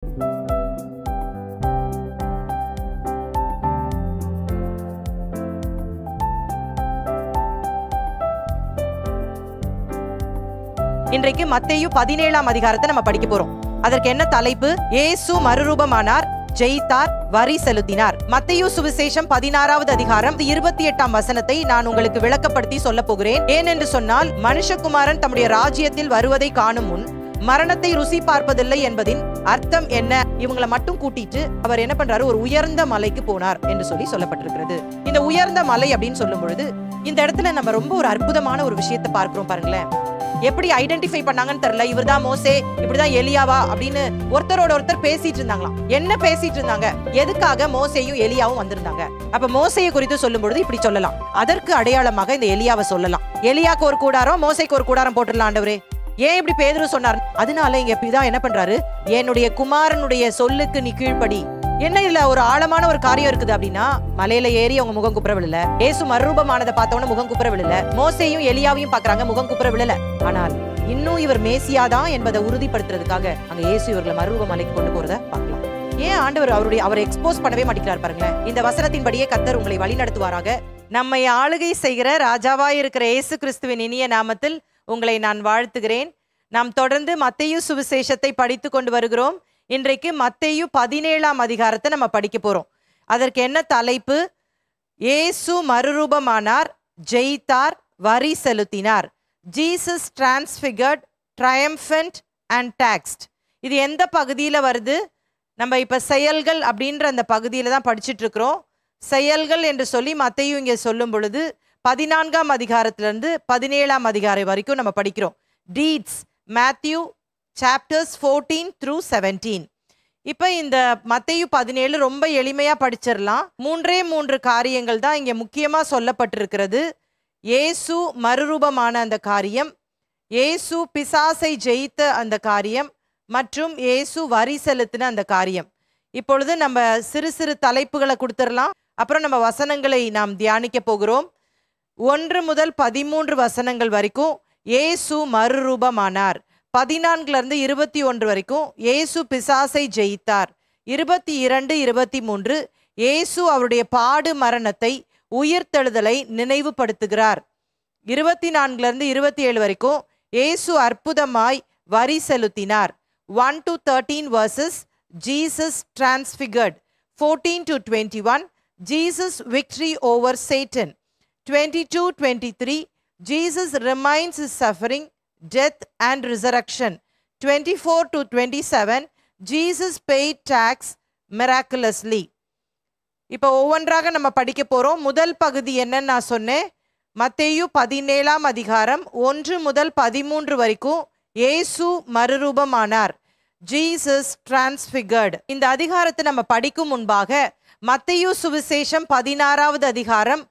இன்றைக்கு மத்தேயு 17ஆம் அதிகாரத்தை நம்ம படிக்க போறோம். அதற்கு என்ன தலைப்பு? இயேசு மறுரூபமானார், ஜெயித்தார், வரி செலுத்தினார். மத்தேயு சுவிசேஷம் 16வது அதிகாரம் 28ஆம் வசனத்தை நான் உங்களுக்கு விளக்கப்படுத்தி சொல்ல போகிறேன். ஏனென்று சொன்னால், மனுஷகுமாரன் தம்முடைய ராஜ்யத்தில் வருவதை காணும் முன் மரணத்தை ருசி பார்ப்பதில்லை என்பதின் அர்த்தம் என்ன? இவங்களை மட்டும் கூட்டிட்டு அவர் என்ன பண்றாரு? ஒரு உயர்ந்த மலைக்கு போனார் என்று சொல்லப்பட்டிருக்கிறது. இந்த உயர்ந்த மலை அப்படின்னு சொல்லும் பொழுது இந்த இடத்துல நம்ம ரொம்ப ஒரு அற்புதமான ஒரு விஷயத்தை பார்க்கிறோம். பாருங்களேன், எப்படி ஐடென்டிஃபை பண்ணாங்கன்னு தெரியல. இவர்தான் மோசே, இப்படிதான் எலியாவா அப்படின்னு ஒருத்தரோட ஒருத்தர் பேசிட்டு இருந்தாங்களாம். என்ன பேசிட்டு இருந்தாங்க? எதுக்காக மோசேயும் எலியாவும் வந்திருந்தாங்க? அப்ப மோசையை குறித்து சொல்லும் பொழுது இப்படி சொல்லலாம். அதற்கு அடையாளமாக இந்த எலியாவை சொல்லலாம். எலியாக்கு ஒரு கூடாரம், மோசைக்கு ஒரு கூடாரம் போட்டுடலாம் ஆண்டவரே. ஏன் இப்படி பேதுரு சொன்னார்? அதனால இங்க இப்படிதான் என்ன பண்றாரு? என்னுடைய குமாரனுடைய சொல்லுக்கு நீ கீழ்ப்படி. என்ன இல்ல ஒரு ஆழமான ஒரு காரியம் இருக்குது அப்படின்னா, மலையில ஏறி அவங்க முகம் குப்புற விழல. இயேசு மறுரூபமானதை பார்த்தவன முகம் குப்புற விழல. மோசேயும் எலியாவையும் பாக்குறாங்க, முகம் குப்புற விழல. ஆனால் இன்னும் இவர் மேசியாதான் என்பதை உறுதிப்படுத்துறதுக்காக அங்க இயேசு இவர்களை மறுரூப மலைக்கு கொண்டு போறத பார்க்கலாம். ஏன் ஆண்டவர் அவரை எக்ஸ்போஸ் பண்ணவே மாட்டேங்கிறார் பாருங்களேன். இந்த வசனத்தின்படியே கர்த்தர் உங்களை வழி நடத்துவாராக. நம்மை ஆளுகை செய்கிற ராஜாவாய் இருக்கிற இயேசு கிறிஸ்துவின் இனிய நாமத்தில் உங்களை நான் வாழ்த்துகிறேன். நாம் தொடர்ந்து மத்தேயு சுவிசேஷத்தை படித்து கொண்டு வருகிறோம். இன்றைக்கு மத்தேயு 17ஆம் அதிகாரத்தை நம்ம படிக்க போறோம். அதற்கு என்ன தலைப்பு? இயேசு மறுரூபமானார், ஜெயித்தார், வரி செலுத்தினார். Jesus transfigured, triumphant and taxed. இது எந்த பகுதியில் வருது? நம்ம இப்போ செயல்கள் அப்படின்ற அந்த பகுதியில் தான் படிச்சுட்டு இருக்கிறோம். செயல்கள் என்று சொல்லி மத்தேயு இங்கே சொல்லும் பொழுது 14ஆம் அதிகாரத்திலிருந்து 17ஆம் அதிகாரம் வரைக்கும் நம்ம படிக்கிறோம். டீட்ஸ், மேத்யூ சாப்டர்ஸ் 14 through 17. இப்போ இந்த மத்தேயு 17 ரொம்ப எளிமையாக படிச்சிடலாம். 3 காரியங்கள் தான் இங்கே முக்கியமாக சொல்லப்பட்டிருக்கிறது. இயேசு மறுரூபமான அந்த காரியம், இயேசு பிசாசை ஜெயித்த அந்த காரியம், மற்றும் இயேசு வரி செலுத்தின அந்த காரியம். இப்பொழுது நம்ம சிறு தலைப்புகளை கொடுத்துடலாம். அப்புறம் நம்ம வசனங்களை நாம் தியானிக்க போகிறோம். 1 முதல் 13 வசனங்கள் வரைக்கும் இயேசு மறுரூபமானார். 14 21 வரைக்கும் இயேசு பிசாசை ஜெயித்தார். 22, 23 இயேசு அவருடைய பாடு மரணத்தை, உயிர்த்தெழுதலை நினைவுபடுத்துகிறார். 24 27 வரைக்கும் இயேசு அற்புதமாய் வரி செலுத்தினார். 1 to 13 verses Jesus transfigured. 14 to 21 Jesus victory over Satan. 22-23 Jesus reminds his suffering, death and resurrection. 24 to 27 Jesus paid tax miraculously. இப்போ ஒவ்வொன்றாக நம்ம படிக்க போறோம். முதல் பகுதி என்னன்னு நான் சொன்னேன். மத்தேயு 17ஆம் அதிகாரம் 1 முதல் 13 வரைக்கும் இயேசு மறுரூபமானார், ஜீசஸ் டிரான்ஸ்ஃபிகர்ட். இந்த அதிகாரத்தை நம்ம படிக்கும் முன்பாக மத்தேயு சுவிசேஷம் 16வது அதிகாரம்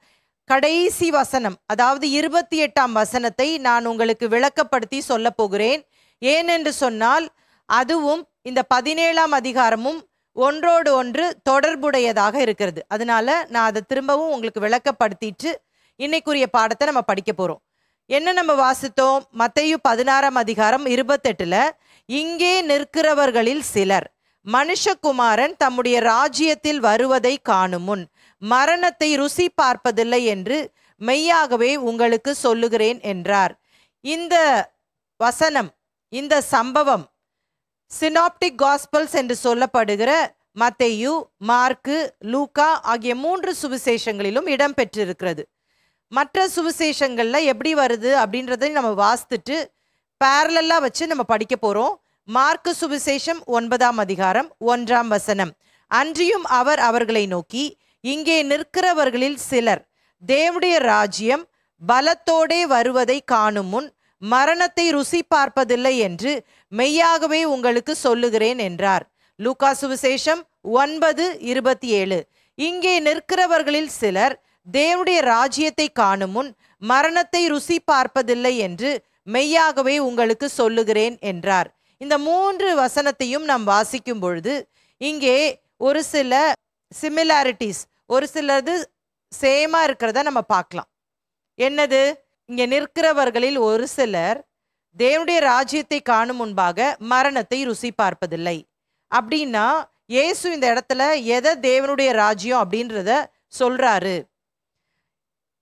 கடைசி வசனம், அதாவது 28ஆம் வசனத்தை நான் உங்களுக்கு விளக்கப்படுத்தி சொல்ல போகிறேன். ஏனென்று சொன்னால் அதுவும் இந்த 17ஆம் அதிகாரமும் ஒன்றோடு ஒன்று தொடர்புடையதாக இருக்கிறது. அதனால நான் அதை திரும்பவும் உங்களுக்கு விளக்கப்படுத்திட்டு இன்னைக்குரிய பாடத்தை நம்ம படிக்க போறோம். என்ன நம்ம வாசித்தோம்? மத்தேயு 16ஆம் அதிகாரம் 28ல, இங்கே நிற்கிறவர்களில் சிலர் மனுஷகுமாரன் தம்முடைய ராஜ்யத்தில் வருவதை காணும் முன் மரணத்தை ருசி பார்ப்பதில்லை என்று மெய்யாகவே உங்களுக்கு சொல்லுகிறேன் என்றார். இந்த வசனம், இந்த சம்பவம் சினாப்டிக் காஸ்பல்ஸ் என்று சொல்லப்படுகிற மத்தேயு, மார்க்கு, லூக்கா ஆகிய 3 சுவிசேஷங்களிலும் இடம்பெற்றிருக்கிறது. மற்ற சுவிசேஷங்கள்ல எப்படி வருது அப்படின்றதை நம்ம வாசித்துட்டு பேரலா வச்சு நம்ம படிக்க போறோம். மார்க்கு சுவிசேஷம் 9ஆம் அதிகாரம் 1ஆம் வசனம், அன்றியும் அவர் அவர்களை நோக்கி, இங்கே நிற்கிறவர்களில் சிலர் தேவனுடைய ராஜ்யம் பலத்தோடே வருவதை காணும் முன் மரணத்தை ருசி பார்ப்பதில்லை என்று மெய்யாகவே உங்களுக்கு சொல்லுகிறேன் என்றார். லூக்கா சுவிசேஷம் 9:27, இங்கே நிற்கிறவர்களில் சிலர் தேவனுடைய ராஜ்யத்தை காணும் முன் மரணத்தை ருசி பார்ப்பதில்லை என்று மெய்யாகவே உங்களுக்கு சொல்லுகிறேன் என்றார். இந்த 3 வசனத்தையும் நாம் வாசிக்கும் பொழுது இங்கே ஒரு சில சிமிலாரிட்டிஸ், ஒரு சிலது சேமா இருக்கிறத நம்ம பார்க்கலாம். என்னது? இங்கே நிற்கிறவர்களில் ஒரு சிலர் தேவனுடைய ராஜ்யத்தை காணும் முன்பாக மரணத்தை ருசி பார்ப்பதில்லை. அப்படின்னா இயேசு இந்த இடத்துல எதை தேவனுடைய ராஜ்யம் அப்படின்றத சொல்றாரு?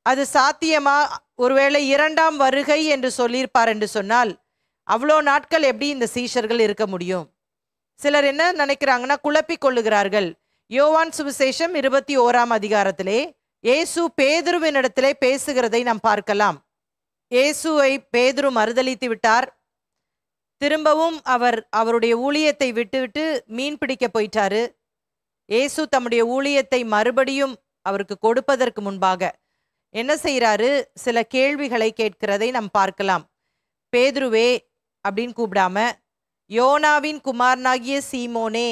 அது சாத்தியமா? ஒருவேளை 2ஆம் வருகை என்று சொல்லியிருப்பார் என்று சொன்னால் அவ்வளோ நாட்கள் எப்படி இந்த சீஷர்கள் இருக்க முடியும்? சிலர் என்ன நினைக்கிறாங்கன்னா, குழப்பிக் கொள்ளுகிறார்கள். யோவான் சுவிசேஷம் 21ஆம் அதிகாரத்திலே இயேசு பேதுருவினிடத்திலே பேசுகிறதை நாம் பார்க்கலாம். இயேசுவை பேதுரு மறுதலித்து விட்டார். திரும்பவும் அவருடைய ஊழியத்தை விட்டுவிட்டு மீன் பிடிக்க போயிட்டாரு. இயேசு தம்முடைய ஊழியத்தை மறுபடியும் அவருக்கு கொடுப்பதற்கு முன்பாக என்ன செய்யறாரு? சில கேள்விகளை கேட்கிறதை நாம் பார்க்கலாம். பேதுருவே அப்படின்னு கூப்பிடாம, யோனாவின் குமாரனாகிய சீமோனே,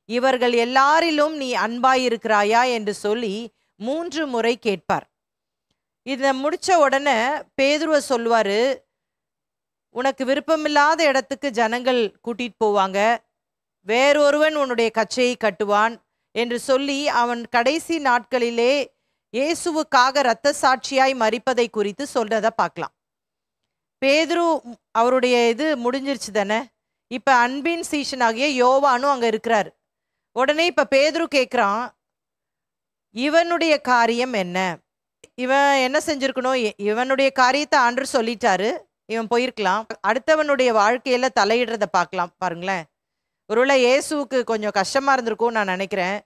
இவர்கள் எல்லாரிலும் நீ அன்பாயிருக்கிறாயா என்று சொல்லி 3 முறை கேட்பார். இதை முடிச்ச உடனே பேதுருவ சொல்லுவாரு, உனக்கு விருப்பமில்லாத இடத்துக்கு ஜனங்கள் கூட்டிட்டு போவாங்க, வேறொருவன் உன்னுடைய கச்சையை கட்டுவான் என்று சொல்லி அவன் கடைசி நாட்களிலே இயேசுவுக்காக இரத்த சாட்சியாய் மரிப்பதை குறித்து சொல்றதை பார்க்கலாம். பேதுரு அவருடைய இது முடிஞ்சிருச்சு தானே. இப்ப அன்பின் சீஷனாகிய யோவானும் அங்க இருக்கிறார். உடனே இப்ப பேதுரு கேட்கிறான், இவனுடைய காரியம் என்ன? இவன் என்ன செஞ்சிருக்கணும்? இவனுடைய காரியத்தை ஆண்டவர் சொல்லிட்டாரு, இவன் போயிருக்கலாம். அடுத்தவனுடைய வாழ்க்கையில தலையிடுறத பார்க்கலாம் பாருங்களேன். ஒருவேளை இயேசுவுக்கு கொஞ்சம் கஷ்டமா இருந்திருக்கும் நான் நினைக்கிறேன்.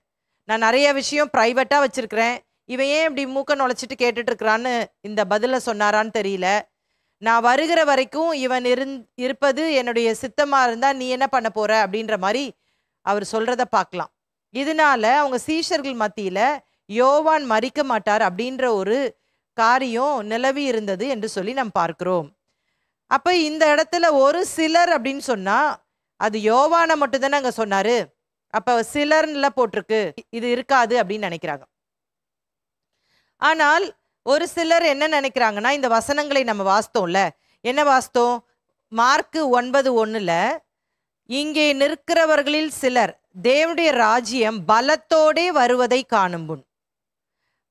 நான் நிறைய விஷயம் பிரைவேட்டா வச்சிருக்கிறேன், இவன் ஏன் இப்படி மூக்க நுழைச்சிட்டு கேட்டுட்டு இருக்கிறான்னு இந்த பதில சொன்னாரான்னு தெரியல. நான் வருகிற வரைக்கும் இவன் இருப்பது என்னுடைய சித்தமா இருந்தா நீ என்ன பண்ண போற அப்படின்ற மாதிரி அவர் சொல்றத பார்க்கலாம். இதனால அவங்க சீஷர்கள் மத்தியில யோவான் மரிக்க மாட்டார் அப்படின்ற ஒரு காரியம் நிலவி இருந்தது என்று சொல்லி நாம் பார்க்கிறோம். அப்ப இந்த இடத்துல ஒரு சிலர் அப்படின்னு சொன்னா அது யோவானை மட்டும் தானே அங்க சொன்னாரு. அப்ப சிலர்ல போட்டிருக்கு, இது இருக்காது அப்படின்னு நினைக்கிறாங்க. ஆனால் ஒரு சிலர் என்ன நினைக்கிறாங்கன்னா, இந்த வசனங்களை நம்ம வாசித்தோம்ல, என்ன வாசித்தோம்? மார்க்கு 9:1 இங்கே நிற்கிறவர்களில் சிலர் தேவனுடைய ராஜ்யம் பலத்தோடே வருவதை காணும் முன்.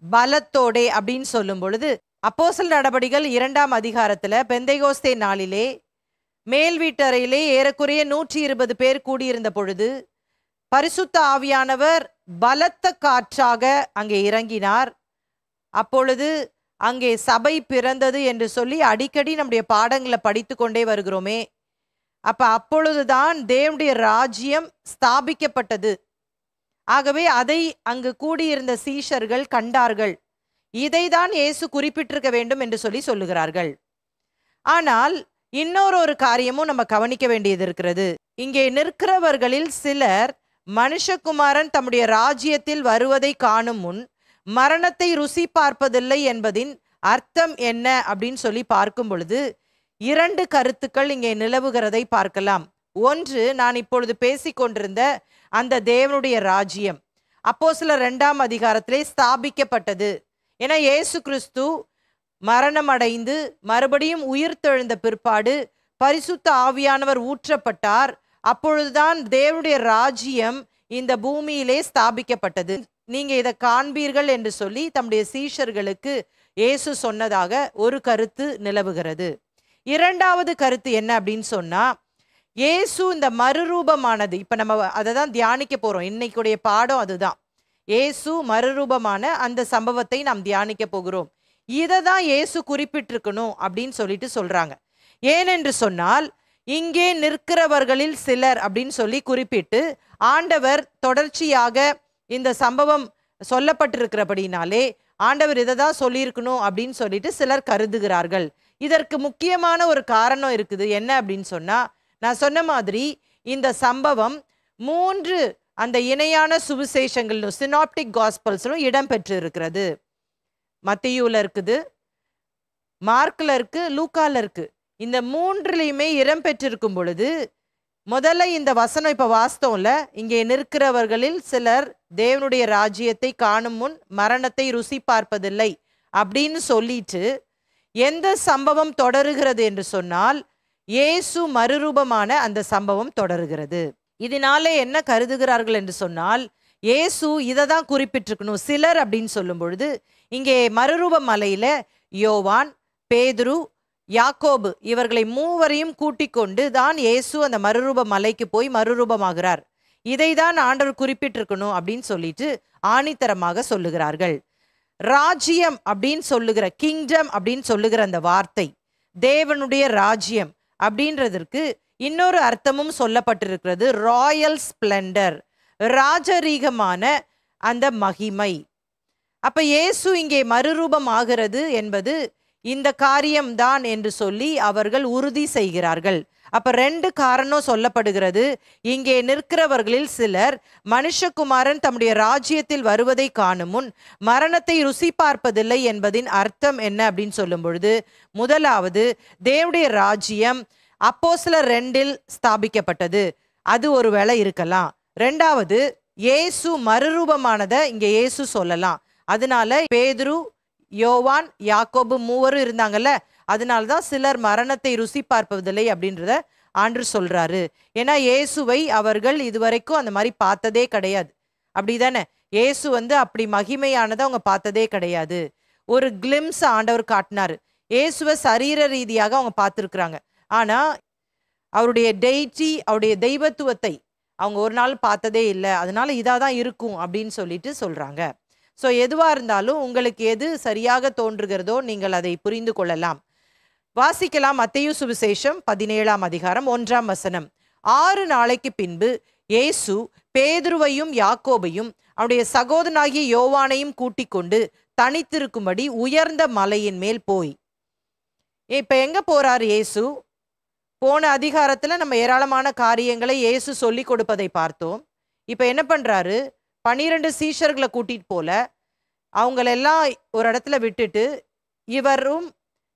பலத்தோடே அப்படின்னு சொல்லும் பொழுது அப்போஸ்தலர் நடபடிகள் 2ஆம் அதிகாரத்துல பெந்தைகோஸ்தே நாளிலே மேல் வீட்டறையிலே ஏறக்குறைய 120 பேர் கூடியிருந்த பொழுது பரிசுத்த ஆவியானவர் பலத்த காற்றாக அங்கே இறங்கினார். அப்பொழுது அங்கே சபை பிறந்தது என்று சொல்லி அடிக்கடி நம்முடைய பாடங்களை படித்து கொண்டே வருகிறோமே. அப்பொழுதுதான் தேவனுடைய ராஜ்யம் ஸ்தாபிக்கப்பட்டது. ஆகவே அதை அங்கு கூடியிருந்த சீஷர்கள் கண்டார்கள். இதைதான் இயேசு குறிப்பிட்டிருக்க வேண்டும் என்று சொல்லி சொல்லுகிறார்கள். ஆனால் இன்னொரு காரியமும் நம்ம கவனிக்க வேண்டியது இருக்கிறது. இங்கே நிற்கிறவர்களில் சிலர் மனுஷகுமாரன் தம்முடைய ராஜ்யத்தில் வருவதை காணும் முன் மரணத்தை ருசி பார்ப்பதில்லை என்பதின் அர்த்தம் என்ன அப்படின்னு சொல்லி பார்க்கும் பொழுது 2 கருத்துக்கள் இங்கே நிலவுகிறதை பார்க்கலாம். ஒன்று, நான் இப்பொழுது பேசிக்கொண்டிருந்த அந்த தேவனுடைய ராஜ்யம் அப்போஸ்தலர் 2ஆம் அதிகாரத்திலே ஸ்தாபிக்கப்பட்டது. ஏன்னா இயேசு கிறிஸ்து மரணம் அடைந்து மறுபடியும் உயிர்த்தெழுந்த பிற்பாடு பரிசுத்த ஆவியானவர் ஊற்றப்பட்டார். அப்பொழுதுதான் தேவனுடைய ராஜ்யம் இந்த பூமியிலே ஸ்தாபிக்கப்பட்டது. நீங்க இதை காண்பீர்கள் என்று சொல்லி தம்முடைய சீஷர்களுக்கு இயேசு சொன்னதாக ஒரு கருத்து நிலவுகிறது. 2வது கருத்து என்ன அப்படின்னு சொன்னா, இயேசு இந்த மறுரூபமானது, இப்ப நம்ம அதை தான் தியானிக்க போறோம். இன்னைக்குடைய பாடம் அதுதான். இயேசு மறுரூபமான அந்த சம்பவத்தை நாம் தியானிக்க போகிறோம். இதை தான் இயேசு குறிப்பிட்டிருக்கணும் அப்படின்னு சொல்லிட்டு சொல்றாங்க. ஏனென்று சொன்னால், இங்கே நிற்கிறவர்களில் சிலர் அப்படின்னு சொல்லி குறிப்பிட்டு ஆண்டவர் தொடர்ச்சியாக இந்த சம்பவம் சொல்லப்பட்டிருக்கிறபடினாலே ஆண்டவர் இதை தான் சொல்லியிருக்கணும் அப்படின்னு சொல்லிட்டு சிலர் கருதுகிறார்கள். இதற்கு முக்கியமான ஒரு காரணம் இருக்குது. என்ன அப்படின்னு சொன்னா, நான் சொன்ன மாதிரி இந்த சம்பவம் 3 அந்த இணையான சுவிசேஷங்களும் சினாப்டிக் காஸ்பல்ஸிலும் இடம்பெற்று இருக்கிறது. மத்தேயுல இருக்குது, மார்க்ல இருக்கு, லூக்கால இருக்கு. இந்த 3லையுமே இடம்பெற்றிருக்கும் பொழுது முதல்ல இந்த வசனம் இப்ப வாஸ்தவம்ல, இங்கே நிற்கிறவர்களில் சிலர் தேவனுடைய ராஜ்யத்தை காணும் முன் மரணத்தை ருசி பார்ப்பதில்லை அப்படின்னு சொல்லிட்டு எந்த சம்பவம் தொடருகிறது என்று சொன்னால், இயேசு மறுரூபமான அந்த சம்பவம் தொடருகிறது. இதனாலே என்ன கருதுகிறார்கள் என்று சொன்னால், இயேசு இதை தான் குறிப்பிட்டிருக்கணும். சிலர் அப்படின்னு சொல்லும் பொழுது இங்கே மறுரூப மலையில யோவான், பேதுரு, யாக்கோபு இவர்களை 3வரையும் கூட்டிக் கொண்டு தான் இயேசு அந்த மறுரூப மலைக்கு போய் மறுரூபமாகிறார். இதை தான் ஆண்டவர் குறிப்பிட்டிருக்கணும் அப்படின்னு சொல்லிட்டு ஆணித்தரமாக சொல்லுகிறார்கள். ராஜ்யம் அப்படின்னு சொல்லுகிற, கிங்டம் அப்படின்னு சொல்லுகிற அந்த வார்த்தை, தேவனுடைய ராஜ்யம் அப்படின்றதற்கு இன்னொரு அர்த்தமும் சொல்லப்பட்டிருக்கிறது. ராயல் ஸ்பிளண்டர், ராஜரீகமான அந்த மகிமை. அப்ப இயேசு இங்கே மறுரூபம் ஆகிறது என்பது இந்த காரியம்தான் என்று சொல்லி அவர்கள் உறுதி செய்கிறார்கள். அப்ப 2 காரணம் சொல்லப்படுகிறது. இங்கே நிற்கிறவர்களில் சிலர் மனுஷகுமாரன் தம்முடைய ராஜ்யத்தில் வருவதை காணும் முன் மரணத்தை ருசி பார்ப்பதில்லை என்பதின் அர்த்தம் என்ன அப்படின்னு சொல்லும் பொழுது, முதலாவது தேவனுடைய ராஜ்யம் அப்போஸ்தலர் 2 ஸ்தாபிக்கப்பட்டது, அது ஒரு வேளை இருக்கலாம். 2வது இயேசு மறுரூபமானதை இங்கே இயேசு சொல்லலாம். அதனால பேதுரு, யோவான், யாக்கோபு மூவரும் இருந்தாங்கல்ல, அதனால்தான் சிலர் மரணத்தை ருசி பார்ப்பதில்லை அப்படின்றத ஆண்டவர் சொல்றாரு. ஏன்னா இயேசுவை அவர்கள் இதுவரைக்கும் அந்த மாதிரி பார்த்ததே கிடையாது. அப்படிதானே? இயேசு அப்படி மகிமையானதை அவங்க பார்த்ததே கிடையாது. ஒரு கிளிம்ஸ் ஆண்டவர் காட்டினாரு. இயேசுவை சரீர ரீதியாக அவங்க பார்த்துருக்குறாங்க. ஆனா அவருடைய டெய்டி, அவருடைய தெய்வத்துவத்தை அவங்க ஒரு நாள் பார்த்ததே இல்லை. அதனால இதாதான் இருக்கும் அப்படின்னு சொல்லிட்டு சொல்றாங்க. ஸோ எதுவா இருந்தாலும் உங்களுக்கு எது சரியாக தோன்றுகிறதோ நீங்கள் அதை புரிந்து கொள்ளலாம். வாசிக்கலாம். மத்தேயு சுவிசேஷம் 17ஆம் அதிகாரம் 1ஆம் வசனம். 6 நாளைக்கு பின்பு இயேசு பேதுருவையும் யாக்கோபையும் அவருடைய சகோதரனாகிய யோவானையும் கூட்டிக் கொண்டு தனித்திருக்கும்படி உயர்ந்த மலையின் மேல் போய். இப்ப எங்க போறார் இயேசு? போன அதிகாரத்துல நம்ம ஏராளமான காரியங்களை இயேசு சொல்லி கொடுப்பதை பார்த்தோம். இப்ப என்ன பண்றாரு? 12 சீஷர்களை கூட்டிட்டு போல அவங்களெல்லாம் ஒரு இடத்துல விட்டுட்டு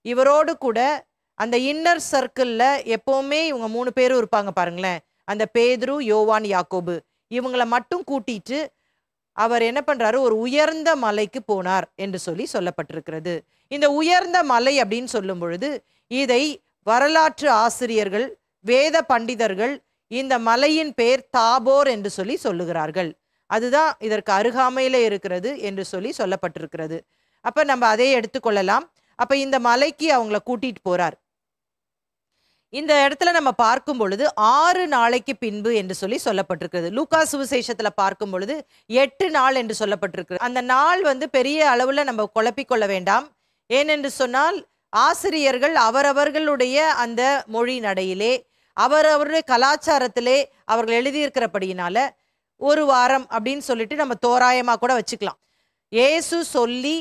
இவரோடு கூட அந்த இன்னர் சர்க்கிள்ல எப்பவுமே இவங்க 3 பேரும் இருப்பாங்க பாருங்களேன். அந்த பேதுரு, யோவான், யாக்கோபு, இவங்களை மட்டும் கூட்டிட்டு அவர் என்ன பண்றாரு? ஒரு உயர்ந்த மலைக்கு போனார் என்று சொல்லி சொல்லப்பட்டிருக்கிறது. இந்த உயர்ந்த மலை அப்படின்னு சொல்லும் பொழுது இதை வரலாற்று ஆசிரியர்கள், வேத பண்டிதர்கள் இந்த மலையின் பேர் தாபோர் என்று சொல்லி சொல்லுகிறார்கள். அதுதான் இதற்கு அருகாமையில இருக்கிறது என்று சொல்லி சொல்லப்பட்டிருக்கிறது. அப்ப நம்ம அதை எடுத்துக்கொள்ளலாம். அப்ப இந்த மலைக்கு அவங்கள கூட்டிட்டு போறார். இந்த இடத்துல நம்ம பார்க்கும் பொழுது 6 நாளைக்கு பின்பு என்று சொல்லி சொல்லப்பட்டிருக்கிறது. லூக்கா சுவிசேஷத்துல பார்க்கும் பொழுது 8 நாள் என்று சொல்லப்பட்டிருக்கு. அந்த நாள் பெரிய அளவுல நம்ம குழப்பிக்கொள்ள வேண்டாம். ஏனென்று சொன்னால் ஆசிரியர்கள் அவரவர்களுடைய அந்த மொழி நடையிலே, அவரவருடைய கலாச்சாரத்திலே அவர்கள் எழுதியிருக்கிறபடியினால 1 வாரம் அப்படின்னு சொல்லிட்டு நம்ம தோராயமா கூட வச்சுக்கலாம். இயேசு சொல்லி,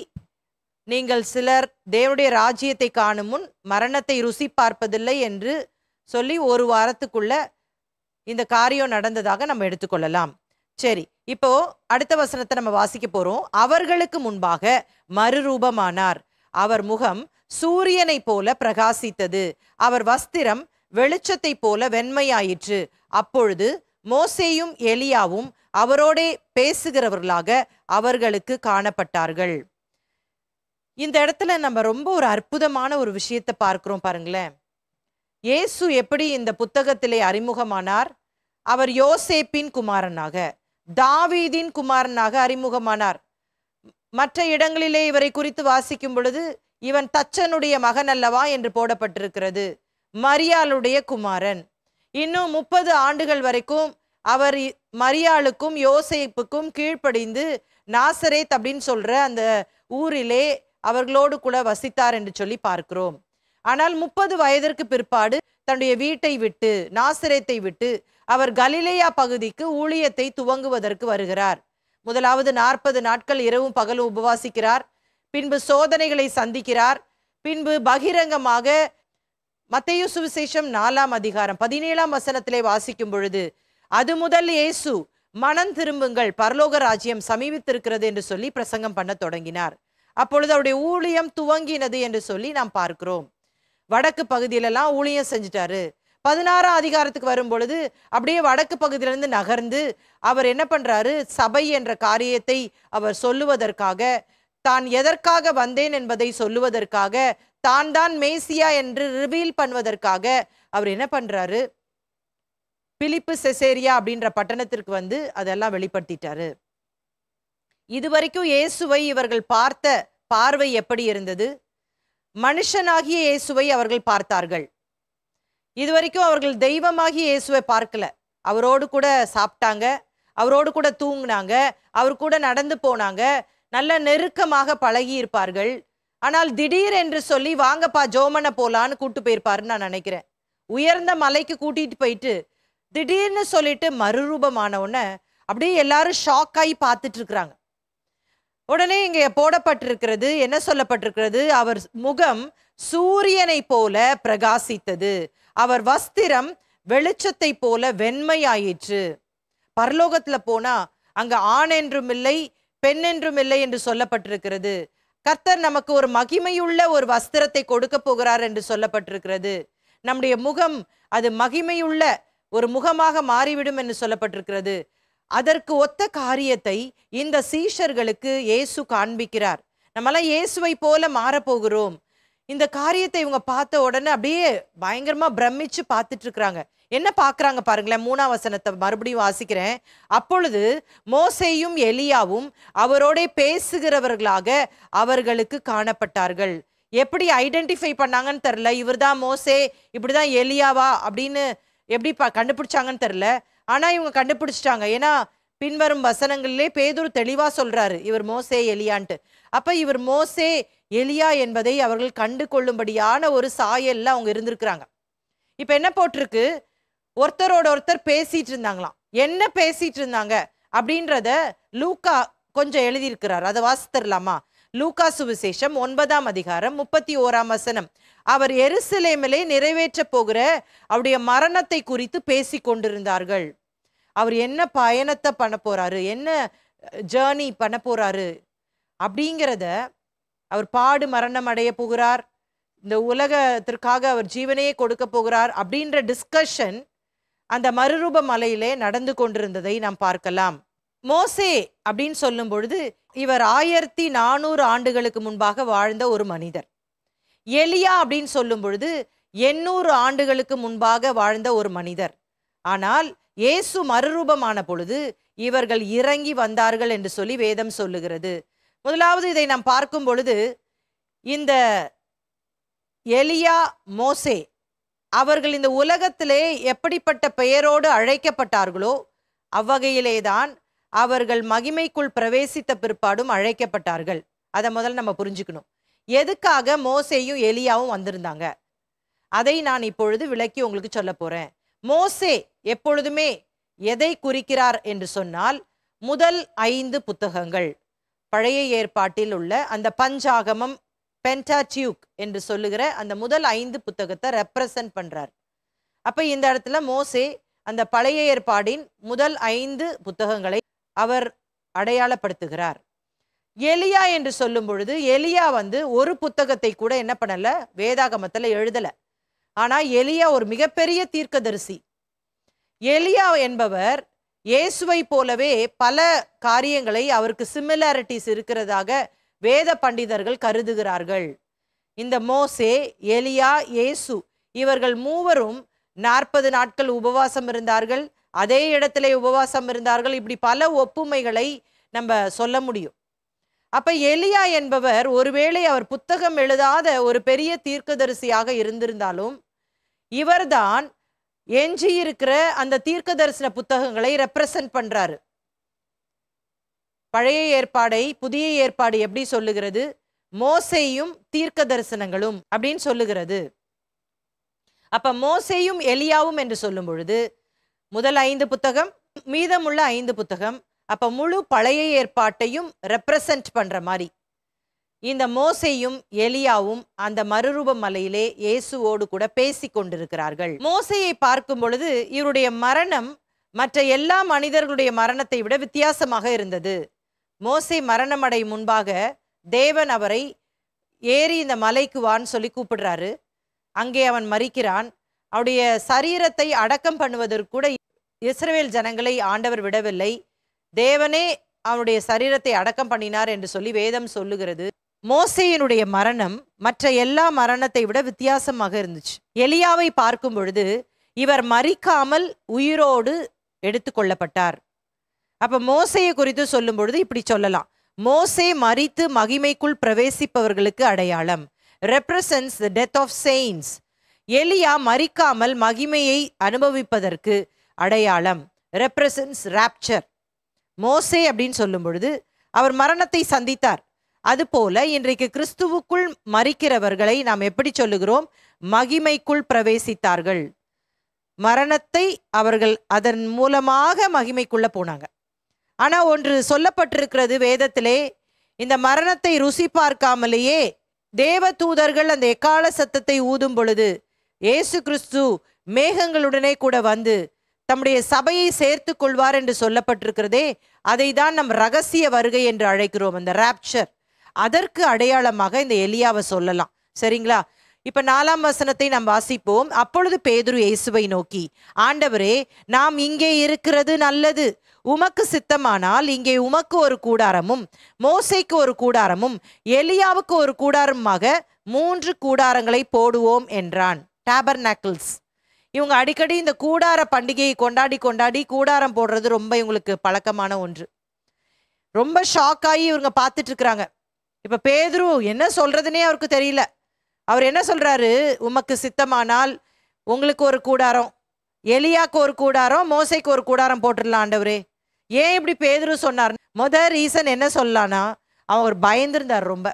நீங்கள் சிலர் தேவனுடைய ராஜ்யத்தை காணும் முன் மரணத்தை ருசி பார்ப்பதில்லை என்று சொல்லி 1 வாரத்துக்குள்ள இந்த காரியம் நடந்ததாக நம்ம எடுத்துக்கொள்ளலாம். சரி, இப்போ அடுத்த வசனத்தை நம்ம வாசிக்க போறோம். அவர்களுக்கு முன்பாக மறுரூபமானார். அவர் முகம் சூரியனை போல பிரகாசித்தது, அவர் வஸ்திரம் வெளிச்சத்தை போல வெண்மையாயிற்று. அப்பொழுது மோசேயும் எலியாவும் அவரோடே பேசுகிறவர்களாக அவர்களுக்கு காணப்பட்டார்கள். இந்த இடத்துல நம்ம ரொம்ப ஒரு அற்புதமான ஒரு விஷயத்தை பார்க்கிறோம் பாருங்களேன். இயேசு எப்படி இந்த புத்தகத்திலே அறிமுகமானார்? அவர் யோசேப்பின் குமாரனாக, தாவீதின் குமாரனாக அறிமுகமானார். மற்ற இடங்களிலே இவரை குறித்து வாசிக்கும் பொழுது இவன் தச்சனுடைய மகன் அல்லவா என்று போடப்பட்டிருக்கிறது. மரியாளுடைய குமாரன். இன்னும் 30 ஆண்டுகள் வரைக்கும் அவர் மரியாளுக்கும் யோசேப்புக்கும் கீழ்ப்படிந்து நாசரேத் அப்படின்னு சொல்ற அந்த ஊரிலே அவர்களோடு கூட வசித்தார் என்று சொல்லி பார்க்கிறோம். ஆனால் 30 வயதிற்கு பிற்பாடு தன்னுடைய வீட்டை விட்டு, நாசரேத்தை விட்டு அவர் கலிலேயா பகுதிக்கு ஊழியத்தை துவங்குவதற்கு வருகிறார். முதலாவது 40 நாட்கள் இரவும் பகலும் உபவாசிக்கிறார். பின்பு சோதனைகளை சந்திக்கிறார். பின்பு பகிரங்கமாக மத்தேயு சுவிசேஷம் 4ஆம் அதிகாரம் 17ஆம் வசனத்திலே வாசிக்கும் பொழுது, அது முதல் இயேசு மனம் திரும்புங்கள், பரலோக ராஜ்யம் சமீபித்திருக்கிறது என்று சொல்லி பிரசங்கம் பண்ண தொடங்கினார். அப்பொழுது அவருடைய ஊழியம் துவங்கினது என்று சொல்லி நாம் பார்க்கிறோம். வடக்கு பகுதியிலெல்லாம் ஊழியம் செஞ்சிட்டாரு. 16ஆம் அதிகாரத்துக்கு வரும் பொழுது அப்படியே வடக்கு பகுதியிலிருந்து நகர்ந்து அவர் என்ன பண்றாரு? சபை என்ற காரியத்தை அவர் சொல்லுவதற்காக, தான் எதற்காக வந்தேன் என்பதை சொல்லுவதற்காக, தான் தான் மேசியா என்று ரிவீல் பண்ணுவதற்காக அவர் என்ன பண்றாரு? பிலிப்பு செசேரியா அப்படின்ற பட்டணத்திற்கு வந்து அதெல்லாம் வெளிப்படுத்திட்டாரு. இதுவரைக்கும் இயேசுவை இவர்கள் பார்த்த பார்வை எப்படி இருந்தது? மனுஷனாகிய இயேசுவை அவர்கள் பார்த்தார்கள். இதுவரைக்கும் அவர்கள் தெய்வமாகிய இயேசுவை பார்க்கல. அவரோடு கூட சாப்பிட்டாங்க, அவரோடு கூட தூங்கினாங்க, அவர் கூட நடந்து போனாங்க, நல்ல நெருக்கமாக பழகி இருப்பார்கள். ஆனால் திடீர் என்று சொல்லி வாங்கப்பா ஜோமனை போலான்னு கூட்டு போயிருப்பாருன்னு நான் நினைக்கிறேன். உயர்ந்த மலைக்கு கூட்டிட்டு போயிட்டு திடீர்னு சொல்லிட்டு மறுரூபமான உடனே அப்படியே எல்லாரும் ஷாக் ஆகி பார்த்துட்டு இருக்கிறாங்க. உடனே இங்கே போடப்பட்டிருக்கிறது, என்ன சொல்லப்பட்டிருக்கிறது? அவர் முகம் சூரியனை போல பிரகாசித்தது, அவர் வஸ்திரம் வெளிச்சத்தை போல வெண்மையாயிற்று. பரலோகத்துல போனா அங்க ஆண் என்றும் இல்லை பெண் என்றும் இல்லை என்று சொல்லப்பட்டிருக்கிறது. கர்த்தர் நமக்கு ஒரு மகிமையுள்ள ஒரு வஸ்திரத்தை கொடுக்க போகிறார் என்று சொல்லப்பட்டிருக்கிறது. நம்முடைய முகம் அது மகிமையுள்ள ஒரு முகமாக மாறிவிடும் என்று சொல்லப்பட்டிருக்கிறது. அதற்கு ஒத்த காரியத்தை இந்த சீஷர்களுக்கு இயேசு காண்பிக்கிறார். நம்மளாம் இயேசுவை போல மாறப்போகிறோம். இந்த காரியத்தை இவங்க பார்த்த உடனே அப்படியே பயங்கரமா பிரமிச்சு பார்த்துட்டு இருக்கிறாங்க. என்ன பார்க்கறாங்க பாருங்களேன். 3ஆம் வசனத்தை மறுபடியும் வாசிக்கிறேன். அப்பொழுது மோசேயும் எலியாவும் அவரோட பேசுகிறவர்களாக அவர்களுக்கு காணப்பட்டார்கள். எப்படி ஐடென்டிஃபை பண்ணாங்கன்னு தெரியல. இவர்தான் மோசே, இப்படிதான் எலியாவா அப்படின்னு எப்படி கண்டுபிடிச்சாங்கன்னு தெரியல. ஆனா இவங்க கண்டுபிடிச்சிட்டாங்க. ஏன்னா பின்வரும் வசனங்களிலே பேதுரு தெளிவா சொல்றாரு, இவர் மோசே எலியான்ட்டு. அப்ப இவர் மோசே எலியா என்பதை அவர்கள் கண்டு கொள்ளும்படியான ஒரு சாயல்ல அவங்க இருந்திருக்கிறாங்க. இப்ப என்ன போட்டிருக்கு? ஒருத்தரோட ஒருத்தர் பேசிட்டு இருந்தாங்களாம். என்ன பேசிட்டு இருந்தாங்க அப்படின்றத லூக்கா கொஞ்சம் எழுதியிருக்கிறார். அதை வாசித்தரலாமா? லூக்கா சுவிசேஷம் 9ஆம் அதிகாரம் 31ஆம் வசனம். அவர் எருசலேமிலே நிறைவேற்ற போகிற அவருடைய மரணத்தை குறித்து பேசி கொண்டிருந்தார்கள். அவர் என்ன பயணத்தை பண்ண போறாரு, என்ன ஜேர்னி பண்ண போறாரு அப்படிங்கிறத, அவர் பாடு மரணம் அடைய போகிறார், இந்த உலகத்திற்காக அவர் ஜீவனையே கொடுக்க போகிறார் அப்படின்ற டிஸ்கஷன் அந்த மறுரூப மலையிலே நடந்து கொண்டிருந்ததை நாம் பார்க்கலாம். மோசே அப்படின்னு சொல்லும் பொழுது இவர் 1400 ஆண்டுகளுக்கு முன்பாக வாழ்ந்த ஒரு மனிதர். எலியா அப்படின்னு சொல்லும் பொழுது 800 ஆண்டுகளுக்கு முன்பாக வாழ்ந்த ஒரு மனிதர். ஆனால் இயேசு மறுரூபமான பொழுது இவர்கள் இறங்கி வந்தார்கள் என்று சொல்லி வேதம் சொல்லுகிறது. முதலாவது இதை நாம் பார்க்கும் பொழுது இந்த எலியா, மோசே அவர்கள் இந்த உலகத்திலே எப்படிப்பட்ட பெயரோடு அழைக்கப்பட்டார்களோ அவ்வகையிலேதான் அவர்கள் மகிமைக்குள் பிரவேசித்த பிற்பாடும் அழைக்கப்பட்டார்கள். அதை முதல்ல நம்ம புரிஞ்சுக்கணும். எதுக்காக மோசேயும் எலியாவும் வந்திருந்தாங்க அதை நான் இப்பொழுது விளக்கி உங்களுக்கு சொல்ல போறேன். மோசே எப்பொழுதுமே எதை குறிக்கிறார் என்று சொன்னால், முதல் 5 புத்தகங்கள், பழைய ஏற்பாட்டில் உள்ள அந்த பஞ்சாகமம், பென்டாடியூக் என்று சொல்லுகிற அந்த முதல் 5 புத்தகத்தை ரெப்ரசன்ட் பண்றார். அப்ப இந்த இடத்துல மோசே அந்த பழைய ஏற்பாடின் முதல் 5 புத்தகங்களை அவர் அடையாளப்படுத்துகிறார். எலியா என்று சொல்லும் பொழுது எலியா ஒரு புத்தகத்தை கூட என்ன பண்ணல, வேதாகமத்துல எழுதல. ஆனா எலியா ஒரு மிகப்பெரிய தீர்க்கதரிசி. எலியா என்பவர் இயேசுவை போலவே பல காரியங்களை அவருக்கு சிமிலாரிட்டிஸ் இருக்கிறதாக வேத பண்டிதர்கள் கருதுகிறார்கள். இந்த மோசே, எலியா, இயேசு இவர்கள் மூவரும் 40 நாட்கள் உபவாசம் இருந்தார்கள், அதே இடத்திலே உபவாசம் இருந்தார்கள். இப்படி பல ஒப்புமைகளை நம்ம சொல்ல முடியும். அப்ப எலியா என்பவர் ஒருவேளை அவர் புத்தகம் எழுதாத ஒரு பெரிய தீர்க்கதரிசியாக இருந்திருந்தாலும் இவர்தான் எஞ்சி இருக்கிற அந்த தீர்க்க தரிசன புத்தகங்களை ரெப்ரசன்ட் பண்றாரு. பழைய ஏற்பாடை புதிய ஏற்பாடு எப்படி சொல்லுகிறது? மோசேயும் தீர்க்க தரிசனங்களும் அப்படின்னு சொல்லுகிறது. அப்ப மோசேயும் எலியாவும் என்று சொல்லும் பொழுது முதல் 5 புத்தகம், மீதமுள்ள 5 புத்தகம், அப்ப முழு பழைய ஏற்பாட்டையும் ரெப்ரசன்ட் பண்ற மாதிரி இந்த மோசேயும் எலியாவும் அந்த மறுரூப மலையிலே இயேசுவோடு கூட பேசி கொண்டிருக்கிறார்கள். மோசேயை பார்க்கும் பொழுது இவருடைய மரணம் மற்ற எல்லா மனிதர்களுடைய மரணத்தை விட வித்தியாசமாக இருந்தது. மோசே மரணம் அடையும் முன்பாக தேவன் அவரை ஏறி இந்த மலைக்கு வான்னு சொல்லி கூப்பிடுறாரு. அங்கே அவன் மரிக்கிறான். அவருடைய சரீரத்தை அடக்கம் பண்ணுவதற்கு கூட இஸ்ரவேல் ஜனங்களை ஆண்டவர் விடவில்லை. தேவனே அவனுடைய சரீரத்தை அடக்கம் பண்ணினார் என்று சொல்லி வேதம் சொல்லுகிறது. மோசேயினுடைய மரணம் மற்ற எல்லா மரணத்தை விட வித்தியாசமாக இருந்துச்சு. எலியாவை பார்க்கும் பொழுது இவர் மரிக்காமல் உயிரோடு எடுத்து கொள்ளப்பட்டார். அப்ப மோசேயை குறித்து சொல்லும் பொழுது இப்படி சொல்லலாம், மோசே மரித்து மகிமைக்குள் பிரவேசிப்பவர்களுக்கு அடையாளம், represents the death of saints. எலியா மரிக்காமல் மகிமையை அனுபவிப்பதற்கு அடையாளம், ரெப்ரசன்ஸ் ராப்சர். மோசே அப்படின்னு சொல்லும் பொழுது அவர் மரணத்தை சந்தித்தார். அதுபோல இன்றைக்கு கிறிஸ்துவுக்குள் மரிக்கிறவர்களை நாம் எப்படி சொல்லுகிறோம்? மகிமைக்குள் பிரவேசித்தார்கள். மரணத்தை அவர்கள் அதன் மூலமாக மகிமைக்குள்ள போனாங்க. ஆனா ஒன்று சொல்லப்பட்டிருக்கிறது வேதத்திலே, இந்த மரணத்தை ருசி பார்க்காமலேயே தேவ தூதர்கள் அந்த எக்கால சத்தத்தை ஊதும் பொழுது இயேசு கிறிஸ்து மேகங்களுடனே கூட வந்து தம்முடைய சபையை சேர்த்து கொள்வார் என்று சொல்லப்பட்டிருக்கிறதே, அதை தான் நம் ரகசிய வருகை என்று அழைக்கிறோம், அந்த ராப்சர். அதற்கு அடையாளமாக இந்த எலியாவை சொல்லலாம். சரிங்களா? இப்ப 4ஆம் வசனத்தை நாம் வாசிப்போம். அப்பொழுது பேதுரு இயேசுவை நோக்கி, ஆண்டவரே, நாம் இங்கே இருக்கிறது நல்லது. உமக்கு சித்தமானால் இங்கே உமக்கு ஒரு கூடாரமும் மோசேக்கு ஒரு கூடாரமும் எலியாவுக்கு ஒரு கூடாரமாக 3 கூடாரங்களை போடுவோம் என்றான். டாபர்நாக்கிள்ஸ். இவங்க அடிக்கடி இந்த கூடார பண்டிகையை கொண்டாடி கொண்டாடி கூடாரம் போடுறது ரொம்ப இவங்களுக்கு பழக்கமான ஒன்று. ரொம்ப ஷாக் ஆகி இவங்க பார்த்துட்டு இருக்கிறாங்க. இப்ப பேதுரு என்ன சொல்றதுன்னே அவருக்கு தெரியல. அவர் என்ன சொல்றாரு? உமக்கு சித்தமானால் உங்களுக்கு ஒரு கூடாரம், எலியாக்கு ஒரு கூடாரம், மோசைக்கு ஒரு கூடாரம் போட்டுடலாம் ஆண்டவரே. ஏன் இப்படி பேதுரு சொன்னார்? ரீசன் என்ன சொல்லலான்னா, அவர் பயந்துருந்தார் ரொம்ப.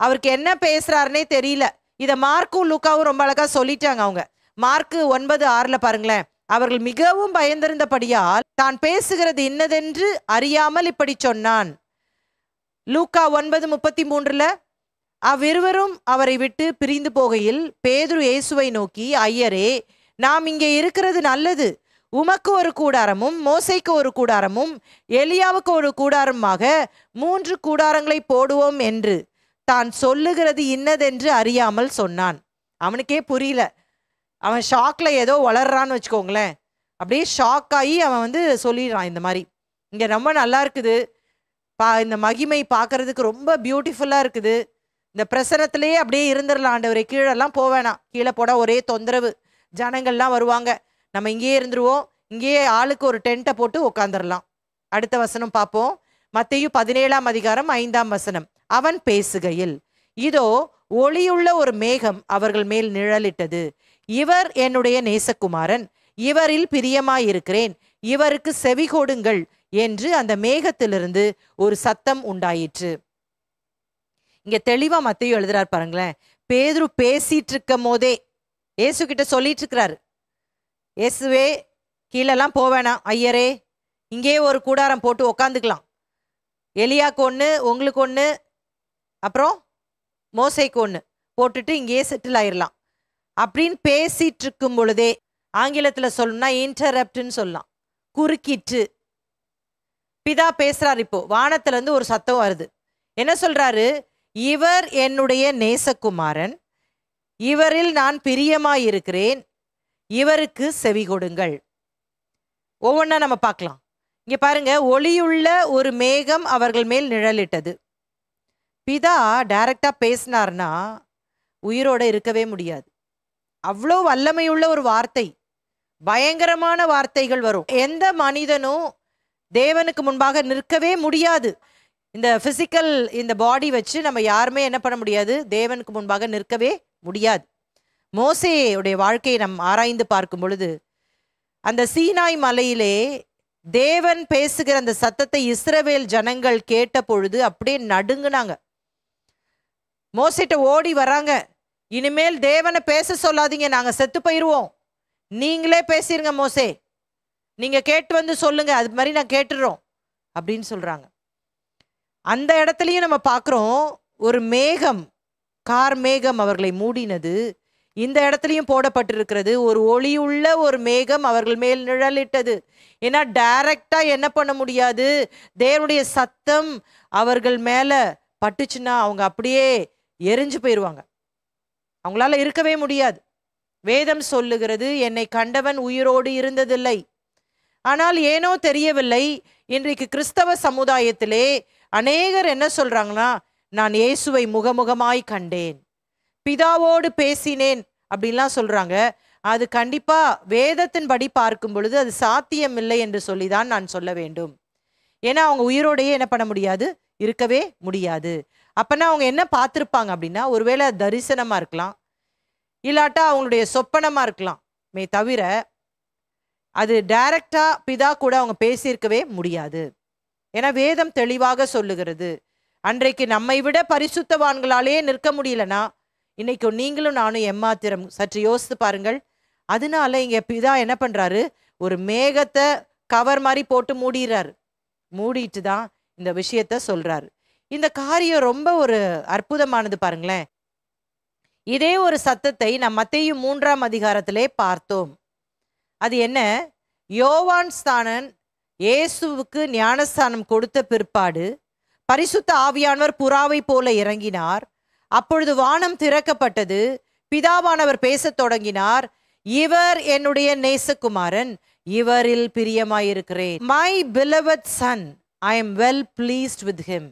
அவருக்கு என்ன பேசுறாருன்னே தெரியல. இதை மார்க்கும் லூக்காவும் ரொம்ப அழகா சொல்லிட்டாங்க. அவங்க மார்க்கு 9:6 பாருங்களேன். அவர்கள் மிகவும் பயந்திருந்தபடியால் தான் பேசுகிறது இன்னதென்று அறியாமல் இப்படி சொன்னான். லூக்கா 9:33 அவ்விருவரும் அவரை விட்டு பிரிந்து போகையில் பேதுரு இயேசுவை நோக்கி, ஐயரே, நாம் இங்கே இருக்கிறது நல்லது. உமக்கு ஒரு கூடாரமும் மோசைக்கு ஒரு கூடாரமும் எலியாவுக்கு ஒரு கூடாரமாக 3 கூடாரங்களை போடுவோம் என்று தான் சொல்லுகிறது இன்னதென்று அறியாமல் சொன்னான். அவனுக்கே புரியல. அவன் ஷாக்ல ஏதோ வளர்றான்னு வச்சுக்கோங்களேன். அப்படியே ஷாக் ஆகி அவன் சொல்லிடுறான், இந்த மாதிரி இங்க ரொம்ப நல்லா இருக்குது, இந்த மகிமை பார்க்கறதுக்கு ரொம்ப பியூட்டிஃபுல்லா இருக்குது, இந்த பிரசனத்திலேயே அப்படியே இருந்துடலாம் ஆண்டவரே, கீழெல்லாம் போவேணாம், கீழே போட ஒரே தொந்தரவு, ஜனங்கள்லாம் வருவாங்க, நம்ம இங்கேயே இருந்துருவோம், இங்கேயே ஆளுக்கு ஒரு டென்ட்டை போட்டு உட்காந்துடலாம். அடுத்த வசனம் பார்ப்போம். மத்தேயு 17ஆம் அதிகாரம் 5ஆம் வசனம். அவன் பேசுகையில், இதோ ஒளியுள்ள ஒரு மேகம் அவர்கள் மேல் நிழலிட்டது. இவர் என்னுடைய நேசகுமாரன், இவரில் பிரியமாயிருக்கிறேன், இவருக்கு செவி கொடுங்கள் என்று அந்த மேகத்திலிருந்து ஒரு சத்தம் உண்டாயிற்று. இங்க தெளிவா மத்தேயு எழுதுறார் பாருங்களேன். பேதுரு பேசிட்டு இருக்கும் போதே இயேசு கிட்ட சொல்லிட்டு இருக்கிறாரு, இயேசுவே, கீழெல்லாம் போவேணாம், ஐயரே, இங்கேயே ஒரு கூடாரம் போட்டு உக்காந்துக்கலாம், எலியாக்கு ஒன்று, உங்களுக்கு ஒன்று, அப்புறம் மோசைக்கு ஒன்று போட்டுட்டு இங்கேயே செட்டில் ஆயிடலாம் அப்படின்னு பேசிட்டு இருக்கும் பொழுதே, ஆங்கிலத்தில் சொல்லணும்னா இன்டரப்ட்னு சொல்லலாம், குறுக்கிட்டு பிதா பேசுறாரு. இப்போ வானத்துல இருந்து ஒரு சத்தம் வருது. என்ன சொல்றாரு? இவர் என்னுடைய நேசகுமாரன், இவரில் நான் பிரியமாயிருக்கிறேன், இவருக்கு செவி கொடுங்கள். ஒவ்வொன்றா நம்ம பார்க்கலாம். இங்க பாருங்க, ஒளியுள்ள ஒரு மேகம் அவர்கள் மேல் நிழலிட்டது. பிதா டைரக்டா பேசினார்னா உயிரோட இருக்கவே முடியாது. அவ்வளோ வல்லமையுள்ள ஒரு வார்த்தை, பயங்கரமான வார்த்தைகள் வரும். எந்த மனிதனும் தேவனுக்கு முன்பாக நிற்கவே முடியாது. இந்த பிசிக்கல், இந்த பாடி வச்சு நம்ம யாருமே என்ன பண்ண முடியாது, தேவனுக்கு முன்பாக நிற்கவே முடியாது. மோசேயுடைய வாழ்க்கையை நாம் ஆராய்ந்து பார்க்கும் பொழுது, அந்த சீனாய் மலையிலே தேவன் பேசுகிற அந்த சத்தத்தை இஸ்ரவேல் ஜனங்கள் கேட்ட பொழுது அப்படியே நடுங்குனாங்க. மோசேட்ட ஓடி வராங்க, இனிமேல் தேவனை பேச சொல்லாதீங்க, நாங்க செத்து போயிருவோம், நீங்களே பேசிருங்க மோசே, நீங்க கேட்டு சொல்லுங்க, அது மாதிரி நான் கேட்டுறோம் அப்படின்னு சொல்றாங்க. அந்த இடத்துலயும் நம்ம பார்க்குறோம், ஒரு மேகம், கார் மேகம் அவர்களை மூடினது. இந்த இடத்துலையும் போடப்பட்டிருக்கிறது, ஒரு ஒளியுள்ள ஒரு மேகம் அவர்கள் மேல் நிழலிட்டது. ஏன்னா டைரக்டா என்ன பண்ண முடியாது, தேவனுடைய சத்தம் அவர்கள் மேல பட்டுச்சுன்னா அவங்க அப்படியே எரிஞ்சு போயிடுவாங்க, அவங்களால இருக்கவே முடியாது. வேதம் சொல்லுகிறது, என்னை கண்டவன் உயிரோடு இருந்ததில்லை. ஆனால் ஏனோ தெரியவில்லை, இன்றைக்கு கிறிஸ்தவ சமுதாயத்திலே அநேகர் என்ன சொல்றாங்கன்னா, நான் இயேசுவை முகமுகமாய் கண்டேன், பிதாவோடு பேசினேன் அப்படின்லாம் சொல்றாங்க. அது கண்டிப்பா வேதத்தின்படி பார்க்கும் பொழுது அது சாத்தியம் இல்லை என்று சொல்லிதான் நான் சொல்ல வேண்டும். ஏன்னா அவங்க உயிரோடையே என்ன பண்ண முடியாது, இருக்கவே முடியாது. அப்பனா அவங்க என்ன பார்த்துருப்பாங்க அப்படின்னா, ஒருவேளை தரிசனமா இருக்கலாம், இல்லாட்டா அவங்களுடைய சொப்பனமா இருக்கலாம் மே தவிர, அது டைரக்டா பிதா கூட அவங்க பேசியிருக்கவே முடியாது. ஏன்னா வேதம் தெளிவாக சொல்லுகிறது. அன்றைக்கு நம்மை விட பரிசுத்தவான்களாலே நிற்க முடியலனா இன்னைக்கு நீங்களும் நானும் எம்மாத்திரம்? சற்று யோசித்து பாருங்கள். அதனால இங்க பிதா என்ன பண்றாரு, ஒரு மேகத்தை கவர் மாதிரி போட்டு மூடிறாரு. மூடிட்டு தான் இந்த விஷயத்த சொல்றாரு. இந்த காரியம் ரொம்ப ஒரு அற்புதமானது பாருங்களேன். இதே ஒரு சத்தத்தை நம் மத்தேயு 3ஆம் அதிகாரத்திலே பார்த்தோம். அது என்ன? யோவான் ஸ்நானன் இயேசுவுக்கு ஞானஸ்தானம் கொடுத்த பிற்பாடு பரிசுத்த ஆவியானவர் புறாவை போல இறங்கினார். அப்பொழுது வானம் திறக்கப்பட்டது. பிதாவானவர் பேசத் தொடங்கினார். இவர் என்னுடைய நேசகுமாரன், இவரில் பிரியமாயிருக்கிறேன். My beloved son, I am well pleased with him.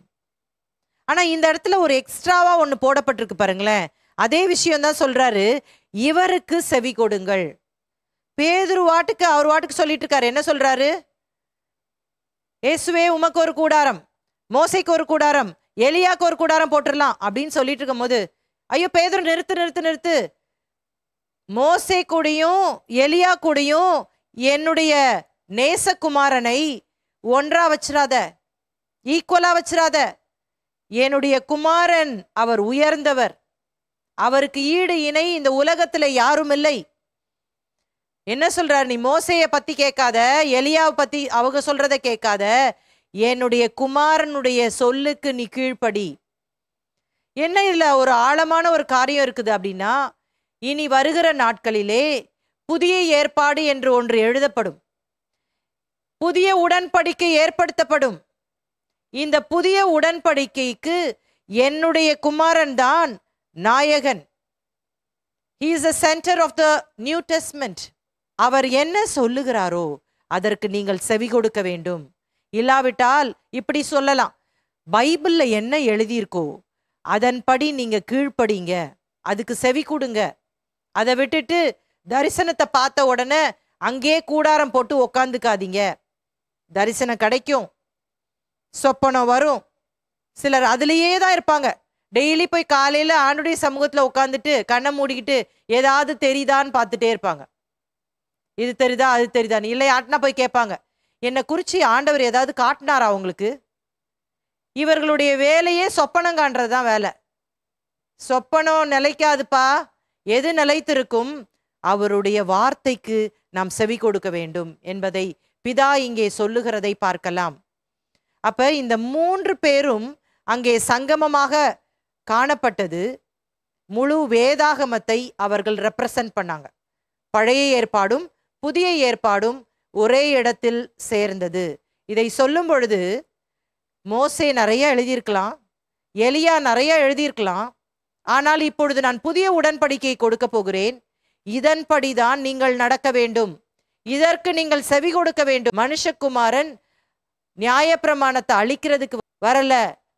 ஆனா இந்த இடத்துல ஒரு எக்ஸ்ட்ராவா ஒண்ணு போடப்பட்டிருக்கு பாருங்களேன். அதே விஷயம் தான் சொல்றாரு, இவருக்கு செவி கொடுங்கள். பேதுரு வாட்டுக்கு அவர் வாட்டுக்கு சொல்லிட்டு இருக்காரு. என்ன சொல்றாரு? இயேசுவே உமக்கு ஒரு கூடாரம், மோசைக்கு ஒரு கூடாரம், எலியாக்கு ஒரு கூடாரம் போட்டுடலாம் அப்படின்னு சொல்லிட்டு இருக்கும் போது, ஐயோ பேதுரு நிறுத்து நிறுத்து நிறுத்து, மோசே கூடயும் எலியா கூடயும் என்னுடைய நேசகுமாரனை ஒன்றா வச்சிராத, ஈக்குவலா வச்சிராத. என்னுடைய குமாரன் அவர் உயர்ந்தவர், அவருக்கு ஈடு இணை இந்த உலகத்துல யாரும் இல்லை. என்ன சொல்றார்? நீ மோசைய பத்தி கேட்காத, எலியாவை பத்தி அவங்க சொல்றதை கேட்காத, என்னுடைய குமாரனுடைய சொல்லுக்கு நீ கீழ்ப்படி. என்ன இதுல ஒரு ஆழமான ஒரு காரியம் இருக்குது அப்படின்னா, இனி வருகிற நாட்களிலே புதிய ஏற்பாடு என்று ஒன்று எழுதப்படும், புதிய உடன்படிக்கை ஏற்படுத்தப்படும். இந்த புதிய உடன்படிக்கைக்கு என்னுடைய குமாரன் தான் நாயகன். He is the center of the New Testament. அவர் என்ன சொல்லுகிறாரோ அதற்கு நீங்கள் செவி கொடுக்க வேண்டும். இல்லாவிட்டால் இப்படி சொல்லலாம், பைபிள்ல என்ன எழுதியிருக்கோ அதன்படி நீங்க கீழ்ப்படிங்க, அதுக்கு செவி கொடுங்க. அதை விட்டுட்டு தரிசனத்தை பார்த்த உடனே அங்கே கூடாரம் போட்டு உக்காந்துக்காதீங்க. தரிசனம் கிடைக்கும், சொப்பனம் வரும். சிலர் அதுலேயே தான் இருப்பாங்க. டெய்லி போய் காலையில ஆண்டுடைய சமூகத்துல உட்காந்துட்டு கண்ணை மூடிக்கிட்டு ஏதாவது தெரியுதான்னு பார்த்துட்டே இருப்பாங்க. இது தெரியுதா அது தெரியுதான்னு. இல்லை ஆட்டினா போய் கேட்பாங்க, என்னை குறிச்சு ஆண்டவர் ஏதாவது காட்டினாரா அவங்களுக்கு? இவர்களுடைய வேலையே சொப்பனம் காண்றது தான் வேலை. சொப்பனம் நிலைக்காதுப்பா. எது நிலைத்திருக்கும்? அவருடைய வார்த்தைக்கு நாம் செவி கொடுக்க வேண்டும் என்பதை பிதா இங்கே சொல்லுகிறதை பார்க்கலாம். அப்ப இந்த 3 பேரும் அங்கே சங்கமமாக காணப்பட்டது. முழு வேதாகமத்தை அவர்கள் ரெப்ரசன்ட் பண்ணாங்க. பழைய ஏற்பாடும் புதிய ஏற்பாடும் ஒரே இடத்தில் சேர்ந்தது. இதை சொல்லும் பொழுது மோசே நிறைய எழுதியிருக்கலாம், எலியா நிறைய எழுதியிருக்கலாம். ஆனால் இப்பொழுது நான் புதிய உடன்படிக்கையை கொடுக்க போகிறேன், இதன்படிதான் நீங்கள் நடக்க வேண்டும், இதற்கு நீங்கள் செவி கொடுக்க வேண்டும். மனுஷகுமாரன் நியாயப்பிரமாணத்தை அழிக்கிறதுக்கு வரல,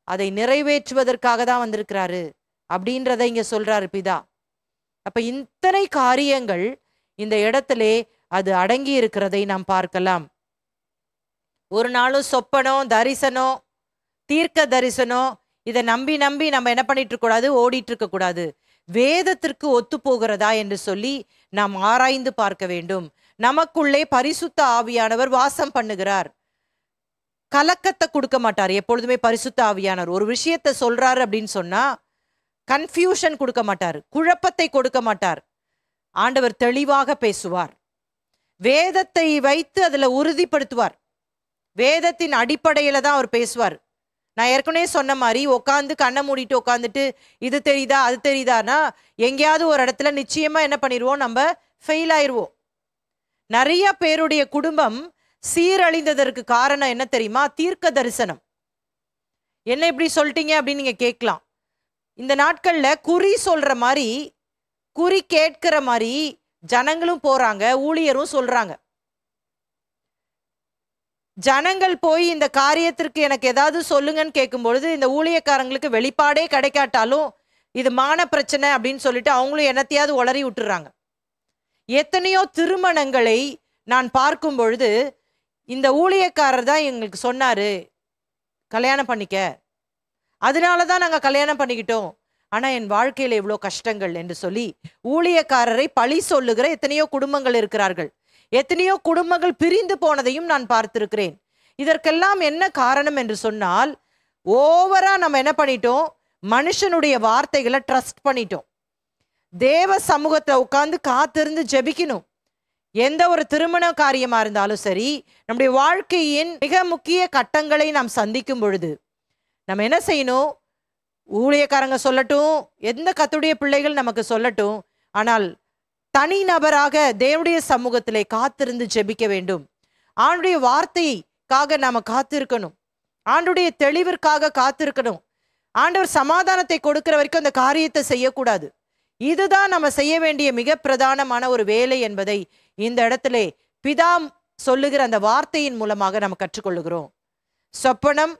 அதை நிறைவேற்றுவதற்காக தான் வந்திருக்கிறாரு அப்படின்றத இங்க சொல்றாரு பிதா. அப்ப இத்தனை காரியங்கள் இந்த இடத்திலே அது அடங்கி இருக்கிறதை நாம் பார்க்கலாம். ஒரு நாளும் சொப்பனம், தரிசனம், தீர்க்க தரிசனம் இதை நம்பி நம்பி நம்ம என்ன பண்ணிட்டு இருக்க கூடாது, ஓடிட்டு இருக்க கூடாது. வேதத்திற்கு ஒத்து போகிறதா என்று சொல்லி நாம் ஆராய்ந்து பார்க்க வேண்டும். நமக்குள்ளே பரிசுத்த ஆவியானவர் வாசம் பண்ணுகிறார். கலக்கத்தை கொடுக்க மாட்டார். எப்பொழுதுமே பரிசுத்த ஆவியானவர் ஒரு விஷயத்தை சொல்றாரு அப்படின்னு சொன்னா கன்ஃபியூஷன் கொடுக்க மாட்டார், குழப்பத்தை கொடுக்க மாட்டார். ஆண்டவர் தெளிவாக பேசுவார். வேதத்தை வைத்து அதுல உறுதிப்படுத்துவார். வேதத்தின் அடிப்படையில தான் அவர் பேசுவார். நான் ஏற்கனவே சொன்ன மாதிரி உட்காந்து கண்ணை மூடிட்டு உட்காந்துட்டு இது தெரியுதா அது தெரியுதானா எங்கேயாவது ஒரு இடத்துல நிச்சயமா என்ன பண்ணிடுவோம், நம்ம ஃபெயில் ஆயிடுவோம். நிறைய பேருடைய குடும்பம் சீரழிந்ததற்கு காரணம் என்ன தெரியுமா? தீர்க்க தரிசனம். என்ன இப்படி சொல்லிட்டீங்க அப்படின்னு நீங்க கேட்கலாம். இந்த நாட்கள்ல குறி சொல்ற மாதிரி, குறி கேட்கிற மாதிரி ஜனங்களும் போறாங்க, ஊழியரும் சொல்றாங்க. ஜனங்கள் போய் இந்த காரியத்திற்கு எனக்கு ஏதாவது சொல்லுங்கன்னு கேட்கும்பொழுது இந்த ஊழியக்காரங்களுக்கு வெளிப்பாடே கிடைக்காட்டாலும் இது மான பிரச்சனை அப்படின்னு சொல்லிட்டு அவங்களும் என்னத்தையாவது உளறி விட்டுறாங்க. எத்தனையோ திருமணங்களை நான் பார்க்கும் பொழுது இந்த ஊழியக்காரர் தான் எங்களுக்கு சொன்னாரு கல்யாணம் பண்ணிக்க, அதனால தான் நாங்கள் கல்யாணம் பண்ணிக்கிட்டோம், ஆனால் என் வாழ்க்கையில் எவ்வளோ கஷ்டங்கள் என்று சொல்லி ஊழியக்காரரை பழி சொல்லுகிற எத்தனையோ குடும்பங்கள் இருக்கிறார்கள். எத்தனையோ குடும்பங்கள் பிரிந்து போனதையும் நான் பார்த்திருக்கிறேன். இதற்கெல்லாம் என்ன காரணம் என்று சொன்னால், ஓவரா நம்ம என்ன பண்ணிட்டோம், மனுஷனுடைய வார்த்தைகளை ட்ரஸ்ட் பண்ணிட்டோம். தேவ சமூகத்தை உட்கார்ந்து காத்திருந்து ஜெபிக்கணும். எந்த ஒரு திருமண காரியமா இருந்தாலும் சரி, நம்முடைய வாழ்க்கையின் மிக முக்கிய கட்டங்களை நாம் சந்திக்கும் பொழுது நம்ம என்ன செய்யணும், ஊழியக்காரங்க சொல்லட்டும், எந்த கர்த்தருடைய பிள்ளைகள் நமக்கு சொல்லட்டும், ஆனால் தனி நபராக தேவனுடைய சமூகத்திலே காத்திருந்து ஜெபிக்க வேண்டும். ஆண்டுடைய வார்த்தைக்காக நாம காத்திருக்கணும். ஆண்டுடைய தெளிவிற்காக காத்திருக்கணும். ஆண்டவர் சமாதானத்தை கொடுக்கிற வரைக்கும் அந்த காரியத்தை செய்யக்கூடாது. இதுதான் நம்ம செய்ய வேண்டிய மிக பிரதானமான ஒரு வேலை என்பதை இந்த இடத்திலே பிதா சொல்லுகிற அந்த வார்த்தையின் மூலமாக நம்ம கற்றுக்கொள்ளுகிறோம். சொப்பனம்,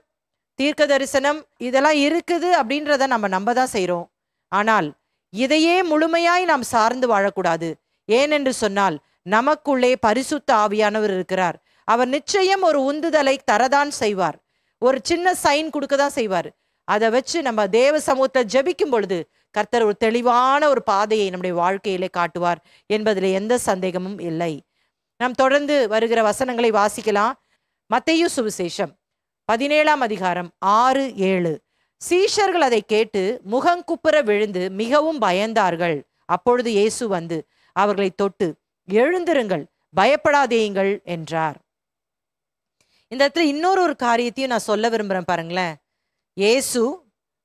தீர்க்க தரிசனம் இதெல்லாம் இருக்குது அப்படின்றத நம்ம நம்பதான் செய்கிறோம். ஆனால் இதையே முழுமையாய் நாம் சார்ந்து வாழக்கூடாது. ஏனென்று சொன்னால் நமக்குள்ளே பரிசுத்த ஆவியானவர் இருக்கிறார். அவர் நிச்சயம் ஒரு உந்துதலை தரதான் செய்வார். ஒரு சின்ன சைன் கொடுக்க தான் செய்வார். அதை வச்சு நம்ம தேவ சமூகத்தில் ஜெபிக்கும் பொழுது கர்த்தர் ஒரு தெளிவான ஒரு பாதையை நம்முடைய வாழ்க்கையிலே காட்டுவார் என்பதில் எந்த சந்தேகமும் இல்லை. நாம் தொடர்ந்து வருகிற வசனங்களை வாசிக்கலாம். மத்தேயு சுவிசேஷம் 17ஆம் அதிகாரம் 6-7. சீஷர்கள் அதை கேட்டு முகங்குப்புற விழுந்து மிகவும் பயந்தார்கள். அப்பொழுது இயேசு வந்து அவர்களை தொட்டு, எழுந்திருங்கள், பயப்படாதேயுங்கள் என்றார். இந்த இடத்துல இன்னொரு காரியத்தையும் நான் சொல்ல விரும்புறேன். பாருங்களேன், இயேசு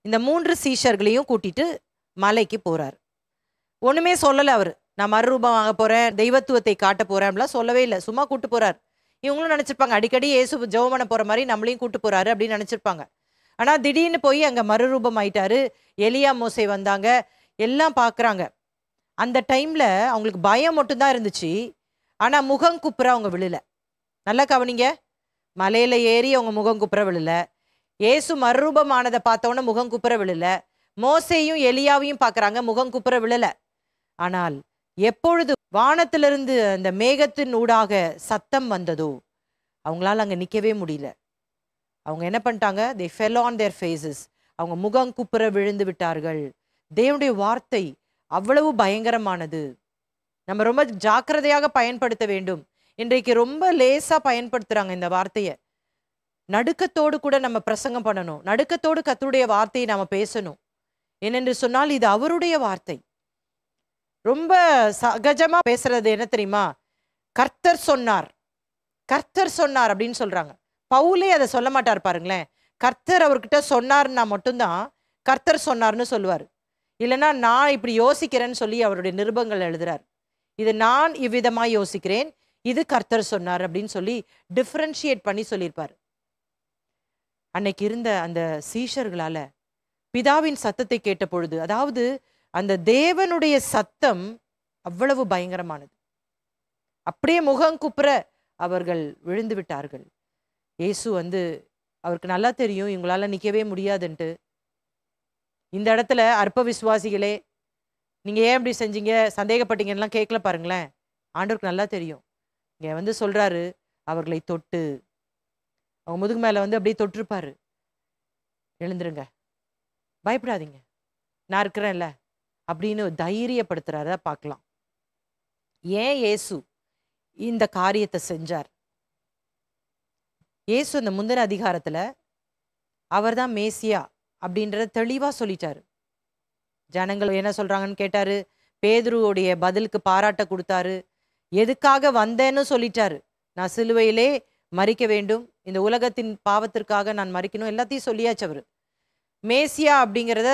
இந்த 3 சீஷர்களையும் கூட்டிட்டு மலைக்கு போறார். ஒண்ணுமே சொல்லல அவர், நான் மறுரூபமாக போறேன், தெய்வத்துவத்தை காட்ட போறேன் அப்படிலாம் சொல்லவே இல்லை. சும்மா கூட்டு போறார். இவங்களும் நினைச்சிருப்பாங்க, அடிக்கடி இயேசு ஜெபம் பண்ண போற மாதிரி நம்மளையும் கூட்டு போறாரு அப்படின்னு நினைச்சிருப்பாங்க. ஆனா திடீர்னு போய் அங்க மறுரூபம் ஆயிட்டாரு. எலியா மோசே வந்தாங்க, எல்லாம் பாக்குறாங்க. அந்த டைம்ல அவங்களுக்கு பயம் மட்டும்தான் இருந்துச்சு. ஆனா முகம் குப்புற அவங்க விழல. நல்லா கவனிங்க, மலையில ஏறி அவங்க முகம் குப்புற விழல. இயேசு மறுரூபமானதை பார்த்தவொன்னே முகம் குப்புற விழல. மோசேயும் எலியாவையும் பார்க்குறாங்க, முகம் குப்புற விழல. ஆனால் எப்பொழுது வானத்திலிருந்து அந்த மேகத்தின் ஊடாக சத்தம் வந்ததோ அவங்களால அங்கே நிற்கவே முடியல. அவங்க என்ன பண்ணிட்டாங்க, they fell on their faces. அவங்க முகம் குப்புற விழுந்து விட்டார்கள். தேவனுடைய வார்த்தை அவ்வளவு பயங்கரமானது. நம்ம ரொம்ப ஜாக்கிரதையாக பயன்படுத்த வேண்டும். இன்றைக்கு ரொம்ப லேசா பயன்படுத்துறாங்க இந்த வார்த்தையை. நடுக்கத்தோடு கூட நம்ம பிரசங்கம் பண்ணணும். நடுக்கத்தோடு கர்த்தருடைய வார்த்தையை நாம பேசணும். ஏனென்று சொன்னால் இது அவருடைய வார்த்தை. ரொம்ப சகஜமா பேசுறது என்ன தெரியுமா, கர்த்தர் சொன்னார், கர்த்தர் சொன்னார் அப்படின்னு சொல்றாங்க. பவுலே அதை சொல்ல மாட்டார் பாருங்களேன். கர்த்தர் அவர்கிட்ட சொன்னார்னா மட்டும்தான் கர்த்தர் சொன்னார்னு சொல்லுவார். இல்லைன்னா நான் இப்படி யோசிக்கிறேன்னு சொல்லி அவருடைய நிருபங்கள் எழுதுறார். இது நான் இவ்விதமாய் யோசிக்கிறேன், இது கர்த்தர் சொன்னார் அப்படின்னு சொல்லி டிஃபரன்ஷியேட் பண்ணி சொல்லியிருப்பார். அன்னைக்கு இருந்த அந்த சீஷர்களால பிதாவின் சத்தத்தை கேட்ட பொழுது, அதாவது அந்த தேவனுடைய சத்தம் அவ்வளவு பயங்கரமானது. அப்படியே முகங்குப்புற அவர்கள் விழுந்து விட்டார்கள். இயேசு வந்து அவருக்கு நல்லா தெரியும் இவங்களால நிற்கவே முடியாதுன்ட்டு. இந்த இடத்துல அற்ப விசுவாசிகளே, நீங்க ஏன் இப்படி செஞ்சீங்க, சந்தேகப்பட்டீங்கலாம் கேட்கல பாருங்களேன். ஆண்டவருக்கு நல்லா தெரியும். இங்க வந்து சொல்றாரு, அவர்களை தொட்டு, அவங்க முதுகு மேல வந்து அப்படியே தொட்டிருப்பாரு. எழுந்துருங்க, பயப்படாதீங்க, நான் இருக்கிறேன்ல அப்படின்னு தைரியப்படுத்துறார பார்க்கலாம். ஏன் இயேசு இந்த காரியத்தை செஞ்சார்? இயேசு அந்த முந்தின அதிகாரத்துல அவர் தான் மேசியா அப்படின்றத தெளிவா சொல்லிட்டாரு. ஜனங்கள் என்ன சொல்றாங்கன்னு கேட்டாரு. பேதுருவுடைய பதிலுக்கு பாராட்ட கொடுத்தாரு. எதுக்காக வந்தேன்னு சொல்லிட்டாரு. நான் சிலுவையிலே மரிக்க வேண்டும், இந்த உலகத்தின் பாவத்திற்காக நான் மரிக்கணும், எல்லாத்தையும் சொல்லியாச்சு அவரு. மேசியா அப்படிங்கிறத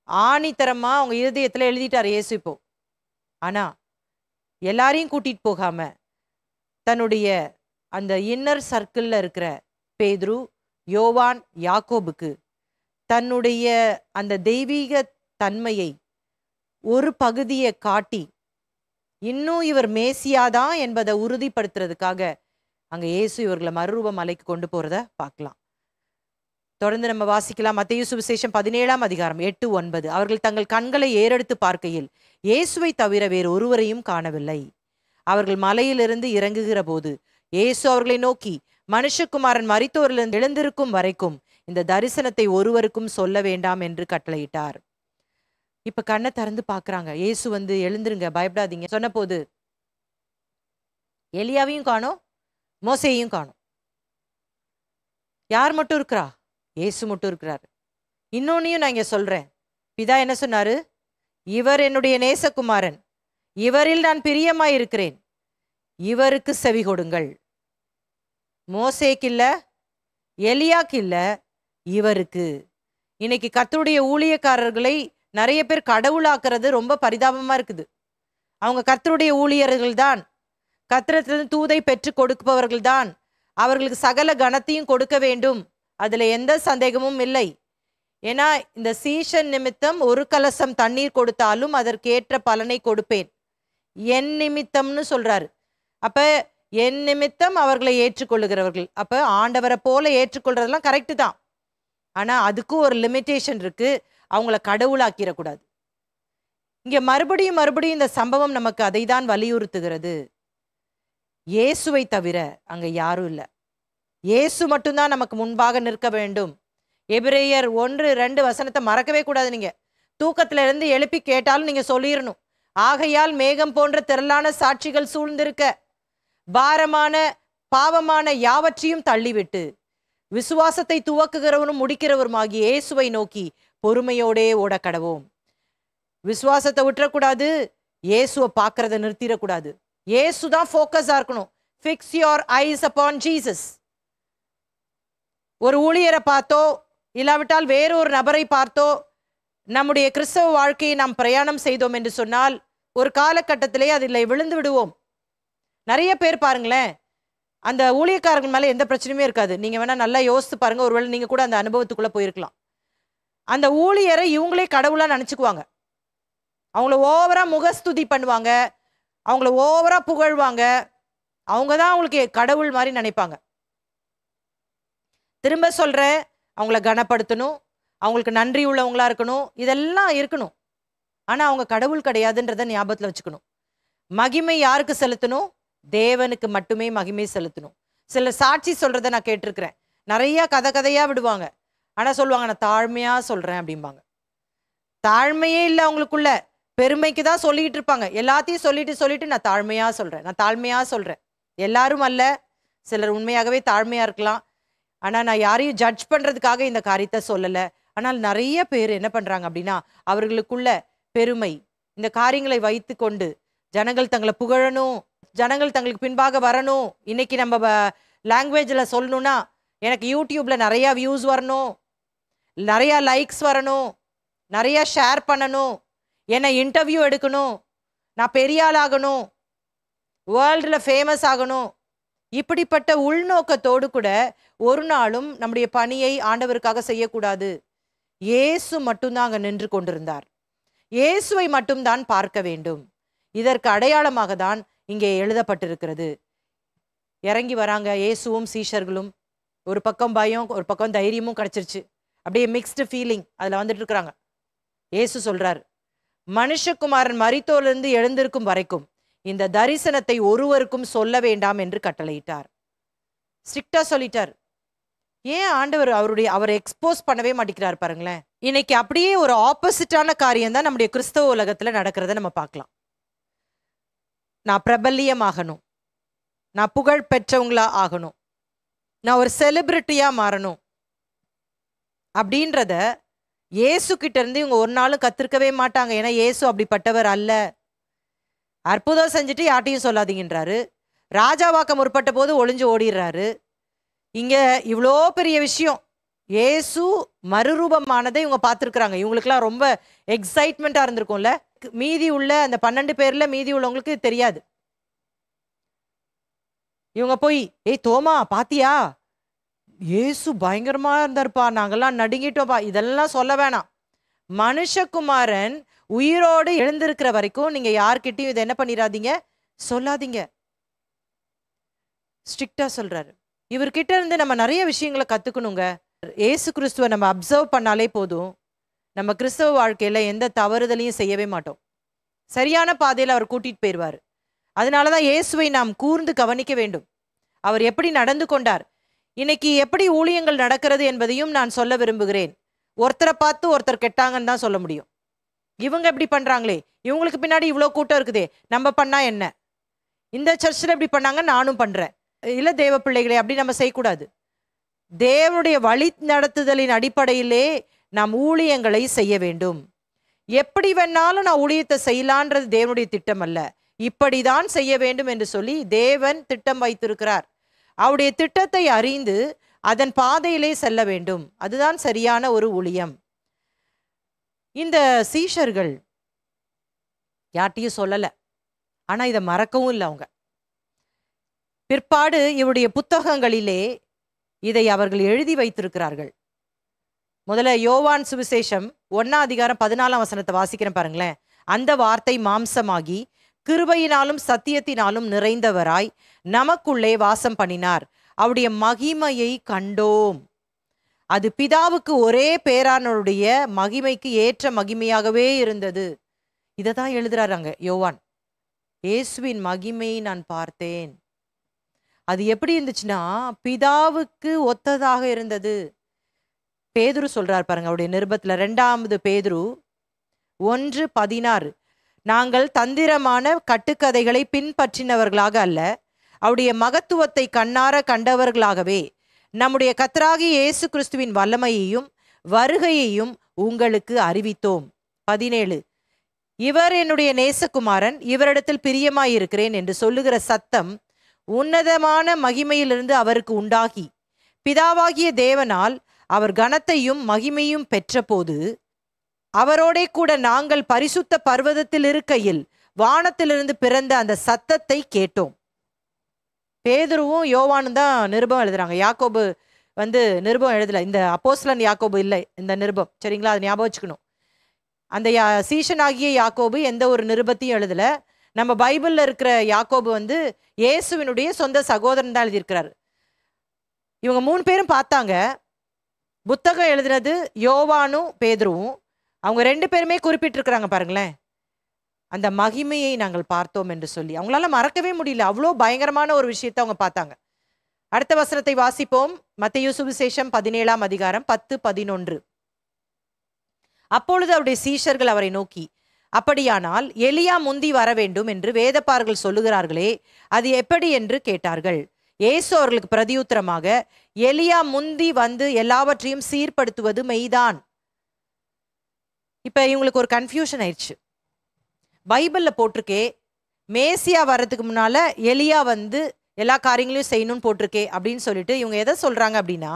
ஆணித்தரமா அவங்க இருதயத்துல எழுதிட்டார் இயேசு இப்போ. ஆனா எல்லாரையும் கூட்டிட்டு போகாம தன்னுடைய அந்த இன்னர் சர்க்கிள்ல இருக்கிற பேதுரு, யோவான், யாக்கோபுக்கு தன்னுடைய அந்த தெய்வீக தன்மையை ஒரு பகுதியை காட்டி இன்னும் இவர் மேசியாதான் என்பதை உறுதிப்படுத்துறதுக்காக அங்க இயேசு இவர்களை மறுரூப மலைக்கு கொண்டு போறத பார்க்கலாம். தொடர்ந்து நம்ம வாசிக்கலாம். மத்தேயு சுவிசேஷம் 17ஆம் அதிகாரம் 8-9. அவர்கள் தங்கள் கண்களை ஏறெடுத்து பார்க்கையில் இயேசுவை தவிர வேறு ஒருவரையும் காணவில்லை. அவர்கள் மலையிலிருந்து இறங்குகிற போது இயேசு அவர்களை நோக்கி, மனுஷகுமாரன் மரித்தோரிலிருந்து எழுந்திருக்கும் வரைக்கும் இந்த தரிசனத்தை ஒருவருக்கும் சொல்ல வேண்டாம் என்று கட்டளையிட்டார். இப்ப கண்ணை திறந்து பாக்குறாங்க. இயேசு வந்து எழுந்திருங்க, பயப்படாதீங்க சொன்ன போது எலியாவையும் காணோம், மோசேயையும் காணோம். யார் மட்டும் இருக்கிறா? இயேசு மட்டும் இருக்கிறாரு. இன்னொன்னையும் நான் இங்க சொல்றேன். பிதா என்ன சொன்னாரு? இவர் என்னுடைய நேசகுமாரன், இவரில் நான் பிரியமாய் இருக்கிறேன், இவருக்கு செவி கொடுங்கள். மோசேக்கு இல்ல, எலியாக்கு இல்ல, இவருக்கு. இன்னைக்கு கர்த்தருடைய ஊழியக்காரர்களை நிறைய பேர் கடவுளாக்குறது ரொம்ப பரிதாபமா இருக்குது. அவங்க கர்த்தருடைய ஊழியர்கள் தான், கர்த்தரிடத்திலிருந்து தூதை பெற்று கொடுப்பவர்கள் தான், அவர்களுக்கு சகல கனத்தையும் கொடுக்க வேண்டும், அதுல எந்த சந்தேகமும் இல்லை. ஏன்னா இந்த சீஷன் நிமித்தம் ஒரு கலசம் தண்ணீர் கொடுத்தாலும் அதற்கேற்ற பலனை கொடுப்பேன், என் நிமித்தம்னு சொல்றாரு. அப்ப என் நிமித்தம் அவர்களை ஏற்றுக்கொள்ளுகிறவர்கள், அப்ப ஆண்டவரை போல ஏற்றுக்கொள்றதெல்லாம் கரெக்டு தான். ஆனா அதுக்கும் ஒரு லிமிட்டேஷன் இருக்கு. அவங்கள கடவுளாக்கிடக்கூடாது. இங்க மறுபடியும் மறுபடியும் இந்த சம்பவம் நமக்கு அதை தான் வலியுறுத்துகிறது. இயேசுவை தவிர அங்க யாரும் இல்லை. இயேசு மட்டும்தான் நமக்கு முன்பாக நிற்க வேண்டும். எபிரேயர் 1:2 வசனத்தை மறக்கவே கூடாது. நீங்க தூக்கத்துல இருந்து எழுப்பி கேட்டாலும் நீங்க சொல்லிடணும். ஆகையால் மேகம் போன்ற திரளான சாட்சிகள் சூழ்ந்திருக்க பாரமான பாவமான யாவற்றையும் தள்ளிவிட்டு விசுவாசத்தை துவக்குகிறவரும் முடிக்கிறவருமாகிய இயேசுவை நோக்கி பொறுமையோடே ஓட கடவோம். விசுவாசத்தை விட்டுறக்கூடாது, இயேசுவை பார்க்கறத நிறுத்திடக்கூடாது. இயேசு தான் ஃபோக்கஸா இருக்கணும். Fix your ice upon Jesus. ஒரு ஊழியரை பார்த்தோ இல்லாவிட்டால் வேறொரு நபரை பார்த்தோ நம்முடைய கிறிஸ்தவ வாழ்க்கையை நாம் பிரயாணம் செய்தோம் என்று சொன்னால் ஒரு காலகட்டத்திலே அதில் விழுந்து விடுவோம். நிறைய பேர் பாருங்களேன், அந்த ஊழியக்காரர்கள் மேலே எந்த பிரச்சனையுமே இருக்காது. நீங்கள் வேணால் நல்லா யோசித்து பாருங்க, ஒருவேளை நீங்கள் கூட அந்த அனுபவத்துக்குள்ளே போயிருக்கலாம். அந்த ஊழியரை இவங்களே கடவுளாக நினச்சிக்குவாங்க. அவங்கள ஓவராக முகஸ்துதி பண்ணுவாங்க, அவங்கள ஓவராக புகழ்வாங்க, அவங்க தான் அவங்களுக்கு கடவுள் மாதிரி நினைப்பாங்க. திரும்ப சொல்கிறேன், அவங்கள கனப்படுத்தணும், அவங்களுக்கு நன்றி உள்ளவங்களா இருக்கணும், இதெல்லாம் இருக்கணும். ஆனால் அவங்க கடவுள் கிடையாதுன்றதை ஞாபகத்தில் வச்சுக்கணும். மகிமை யாருக்கு செலுத்தணும்? தேவனுக்கு மட்டுமே மகிமை செலுத்தணும். சிலர் சாட்சி சொல்கிறத நான் கேட்டிருக்கிறேன். நிறையா கதையாக விடுவாங்க, ஆனால் சொல்லுவாங்க நான் தாழ்மையாக சொல்கிறேன் அப்படிம்பாங்க. தாழ்மையே இல்லை அவங்களுக்குள்ள, பெருமைக்கு தான் சொல்லிக்கிட்டு இருப்பாங்க. எல்லாத்தையும் சொல்லிட்டு நான் தாழ்மையாக சொல்கிறேன், நான் தாழ்மையாக சொல்கிறேன். எல்லாரும் அல்ல, சிலர் உண்மையாகவே தாழ்மையாக இருக்கலாம். ஆனால் நான் யாரையும் ஜட்ஜ் பண்ணுறதுக்காக இந்த காரியத்தை சொல்லலை. ஆனால் நிறைய பேர் என்ன பண்ணுறாங்க அப்படின்னா, அவர்களுக்குள்ள பெருமை, இந்த காரியங்களை வைத்து கொண்டு ஜனங்கள் தங்களை புகழணும், ஜனங்கள் தங்களுக்கு பின்பாக வரணும். இன்னைக்கு நம்ம லாங்குவேஜில் சொல்லணும்னா, எனக்கு யூடியூப்பில் நிறையா வியூஸ் வரணும், நிறையா லைக்ஸ் வரணும், நிறையா ஷேர் பண்ணணும், என்னை இன்டர்வியூ எடுக்கணும், நான் பெரிய ஆளாகணும், வேர்ல்டில் ஃபேமஸ் ஆகணும். இப்படிப்பட்ட உள்நோக்கத்தோடு கூட ஒரு நாளும் நம்முடைய பணியை ஆண்டவருக்காக செய்யக்கூடாது. இயேசு மட்டும்தான் அங்கே நின்று கொண்டிருந்தார். இயேசுவை மட்டும்தான் பார்க்க வேண்டும். இதற்கு அடையாளமாக தான் இங்கே எழுதப்பட்டிருக்கிறது. இறங்கி வராங்க இயேசுவும் சீஷர்களும். ஒரு பக்கம் பயம், ஒரு பக்கம் தைரியமும் கிடைச்சிருச்சு. அப்படியே மிக்ஸ்டு ஃபீலிங் அதில் வந்துட்டு இருக்கிறாங்க. இயேசு சொல்றார், மனுஷகுமாரன் மரித்தோரிலிருந்து எழுந்திருக்கும் வரைக்கும் இந்த தரிசனத்தை ஒருவருக்கும் சொல்ல வேண்டாம் என்று கட்டளையிட்டார். ஸ்ட்ரிக்டா சொல்லிட்டார். ஏன் ஆண்டவர் அவரை எக்ஸ்போஸ் பண்ணவே மாட்டேங்கிறார் பாருங்களேன். இன்னைக்கு அப்படியே ஒரு ஆப்போசிட்டான காரியம் தான் நம்முடைய கிறிஸ்தவ உலகத்துல நடக்கிறத நம்ம பார்க்கலாம். நான் பிரபல்யமாகணும், நான் புகழ் பெற்றவங்களா ஆகணும், நான் ஒரு செலிபிரிட்டியா மாறணும் அப்படின்றத இயேசு கிட்ட இருந்து இவங்க ஒரு நாளும் கத்திருக்கவே மாட்டாங்க. ஏன்னா இயேசு அப்படிப்பட்டவர் அல்ல. அற்புதம் செஞ்சுட்டு யார்ட்டையும் சொல்லாதீங்கன்றாரு. ராஜாவாக்க முற்பட்ட போது ஒளிஞ்சு ஓடிடுறாரு. இங்க இவ்வளோ பெரிய விஷயம், இயேசு மறுரூபமானதை இவங்க பார்த்துருக்குறாங்க. இவங்களுக்குலாம் ரொம்ப எக்ஸைட்மெண்ட்டாக இருந்திருக்கும்ல. மீதி உள்ள அந்த 12 பேர்ல மீதி உள்ளவங்களுக்கு தெரியாது. இவங்க போய், ஏய் தோமா பாத்தியா, இயேசு பயங்கரமா இருந்தாருப்பா, நாங்கெல்லாம் நடுங்கிட்டோம்ப்பா, இதெல்லாம் சொல்ல வேணாம். மனுஷகுமாரன் உயிரோடு எழுந்திருக்கிற வரைக்கும் நீங்க யார்கிட்டையும் இதை என்ன பண்ணிடாதீங்க, சொல்லாதீங்க. ஸ்ட்ரிக்டா சொல்றாரு. இவர்கிட்ட இருந்து நம்ம நிறைய விஷயங்களை கத்துக்கணுங்க. ஏசு கிறிஸ்துவை நம்ம அப்சர்வ் பண்ணாலே போதும், நம்ம கிறிஸ்தவ வாழ்க்கையில எந்த தவறுதலையும் செய்யவே மாட்டோம். சரியான பாதையில் அவர் கூட்டிட்டு போயிடுவார். அதனாலதான் இயேசுவை நாம் கூர்ந்து கவனிக்க வேண்டும். அவர் எப்படி நடந்து கொண்டார், இன்னைக்கு எப்படி ஊழியங்கள் நடக்கிறது என்பதையும் நான் சொல்ல விரும்புகிறேன். ஒருத்தரை பார்த்து ஒருத்தர் கெட்டாங்கன்னு தான் சொல்ல முடியும். இவங்க எப்படி பண்றாங்களே, இவங்களுக்கு பின்னாடி இவ்வளோ கூட்டம் இருக்குதே, நம்ம பண்ணா என்ன? இந்த சர்ச்சில் இப்படி பண்ணாங்க, நானும் பண்றேன். இல்ல தேவ பிள்ளைகளே, அப்படி நம்ம செய்யக்கூடாது. தேவனுடைய வழி நடத்துதலின் அடிப்படையிலே நாம் ஊழியங்களை செய்ய வேண்டும். எப்படி வேணாலும் நான் ஊழியத்தை செய்யலான்றது தேவனுடைய திட்டம் அல்ல. இப்படிதான் செய்ய வேண்டும் என்று சொல்லி தேவன் திட்டம் வைத்திருக்கிறார். அவருடைய திட்டத்தை அறிந்து அதன் பாதையிலே செல்ல வேண்டும். அதுதான் சரியான ஒரு ஊழியம். இந்த சீஷர்கள் யார்ட்டையும் சொல்லல, ஆனா இதை மறக்கவும் இல்லை. அவங்க பிற்பாடு இவருடைய புத்தகங்களிலே இதை அவர்கள் எழுதி வைத்திருக்கிறார்கள். முதல்ல யோவான் சுவிசேஷம் 1:14 வாசிக்கிறேன் பாருங்களேன். அந்த வார்த்தை மாம்சமாகி கிருபையினாலும் சத்தியத்தினாலும் நிறைந்தவராய் நமக்குள்ளே வாசம் பண்ணினார். அவருடைய மகிமையை கண்டோம். அது பிதாவுக்கு ஒரே பேரானவருடைய மகிமைக்கு ஏற்ற மகிமையாகவே இருந்தது. இதை தான் எழுதுறாங்க யோவான். இயேசுவின் மகிமையை நான் பார்த்தேன். அது எப்படி இருந்துச்சுன்னா பிதாவுக்கு ஒத்ததாக இருந்தது. பேதுரு சொல்றார் பாருங்க அவருடைய நிருபத்துல, 2 பேதுரு 1:16, நாங்கள் தந்திரமான கட்டுக்கதைகளை பின்பற்றினவர்களாக அல்ல, அவருடைய மகத்துவத்தை கண்ணார கண்டவர்களாகவே நம்முடைய கர்த்தராகிய இயேசு கிறிஸ்துவின் வல்லமையையும் வருகையையும் உங்களுக்கு அறிவித்தோம். 17, இவர் என்னுடைய நேசகுமாரன், இவரிடத்தில் பிரியமாயிருக்கிறேன் என்று சொல்லுகிற சத்தம் உன்னதமான மகிமையிலிருந்து அவருக்கு உண்டாகி பிதாவாகிய தேவனால் அவர் கனத்தையும் மகிமையும் பெற்றபோது அவரோடே கூட நாங்கள் பரிசுத்த பர்வதத்தில் இருக்கையில் வானத்திலிருந்து பிறந்த அந்த சத்தத்தை கேட்டோம். பேதுருவும் யோவானும் தான் நிருபம் எழுதுறாங்க. யாக்கோபு நிருபம் எழுதல. இந்த அப்போஸ்தலன் யாக்கோபு இல்லை இந்த நிருபம், சரிங்களா? அது ஞாபகம் வச்சுக்கணும். அந்த சீஷனாகிய யாக்கோபு எந்த ஒரு நிருபத்தையும் எழுதல. நம்ம பைபிள்ல இருக்கிற யாக்கோபு இயேசுவினுடைய சொந்த சகோதரன் தான் எழுதியிருக்கிறாரு. இவங்க 3 பேரும் பார்த்தாங்க. புத்தகம் எழுதினது யோவானும் பேதுருவும். அவங்க 2 பேருமே குறிப்பிட்டிருக்கிறாங்க பாருங்களேன், அந்த மகிமையை நாங்கள் பார்த்தோம் என்று சொல்லி. அவங்களால மறக்கவே முடியல, அவ்வளோ பயங்கரமான ஒரு விஷயத்தை அவங்க பார்த்தாங்க. அடுத்த வசனத்தை வாசிப்போம். மத்தேயு சுவிசேஷம் 17:10-11. அப்பொழுது அவருடைய சீஷர்கள் அவரை நோக்கி, அப்படியானால் எலியா முந்தி வர வேண்டும் என்று வேதப்பாரர்கள் சொல்லுகிறார்களே, அது எப்படி என்று கேட்டார்கள். இயேசு அவர்களுக்கு பிரதியுத்தரமாக, எலியா முந்தி வந்து எல்லாவற்றையும் சீர்படுத்துவது மெய்தான். இப்ப இவங்களுக்கு ஒரு கன்ஃபியூஷன் ஆயிடுச்சு. பைபிள்ல போட்டிருக்கே மேசியா வர்றதுக்கு முன்னால எலியா எல்லா காரியங்களையும் செய்யணும்னு போட்டிருக்கே அப்படின்னு சொல்லிட்டு இவங்க எதை சொல்றாங்க அப்படின்னா,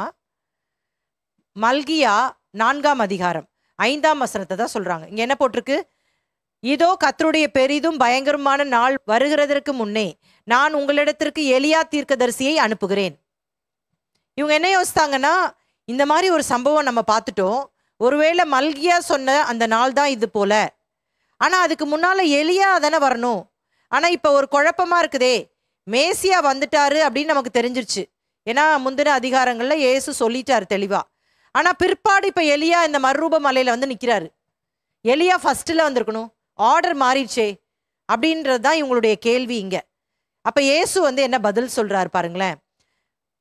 மல்கியா 4:5 தான் சொல்றாங்க. இங்க என்ன போட்டிருக்கு? இதோ கர்த்தருடைய பெரிதும் பயங்கரமான நாள் வருகிறதற்கு முன்னே நான் உங்களிடத்திற்கு எலியா தீர்க்கதரிசியை அனுப்புகிறேன். இவங்க என்ன யோசித்தாங்கன்னா, இந்த மாதிரி ஒரு சம்பவம் நம்ம பார்த்துட்டோம், ஒருவேளை மல்கியா சொன்ன அந்த நாள் தான் இது போல. ஆனா அதுக்கு முன்னால எலியா தானே வரணும். ஆனா இப்ப ஒரு குழப்பமா இருக்குதே, மேசியா வந்துட்டாரு அப்படின்னு நமக்கு தெரிஞ்சிருச்சு. ஏன்னா முந்தின அதிகாரங்கள்ல இயேசு சொல்லிட்டாரு தெளிவா. ஆனா பிற்பாடு இப்ப எலியா இந்த மறுரூப மலையில நிக்கிறாரு. எலியா ஃபர்ஸ்ட்ல வந்திருக்கணும், ஆர்டர் மாறிடுச்சே அப்படின்றது தான் இவங்களுடைய கேள்வி இங்க. அப்ப இயேசு என்ன பதில் சொல்றாரு பாருங்களேன்.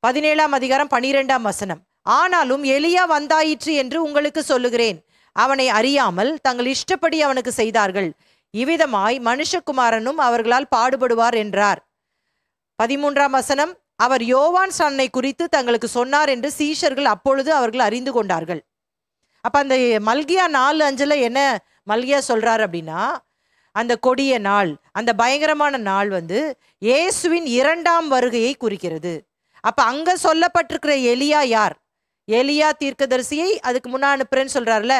17:12. ஆனாலும் எலியா வந்தாயிற்று என்று உங்களுக்கு சொல்லுகிறேன், அவனை அறியாமல் தங்கள் இஷ்டப்படி அவனுக்கு செய்தார்கள். இவ்விதமாய் மனுஷகுமாரனும் அவர்களால் பாடுபடுவார் என்றார். 13. அவர் யோவான் ஸ்நானனை குறித்து தங்களுக்கு சொன்னார் என்று சீஷர்கள் அப்பொழுது அவர்கள் அறிந்து கொண்டார்கள். அப்ப அந்த மல்கியா 4:5 என்ன மல்கியா சொல்றாரு அப்படின்னா, அந்த கொடிய நாள், அந்த பயங்கரமான நாள் இயேசுவின் 2ஆம் வருகையை குறிக்கிறது. அப்ப அங்க சொல்லப்பட்டிருக்கிற எலியா யார்? எலியா தீர்க்கதரிசியை அதுக்கு முன்னா அனுப்புறேன்னு சொல்றாருல.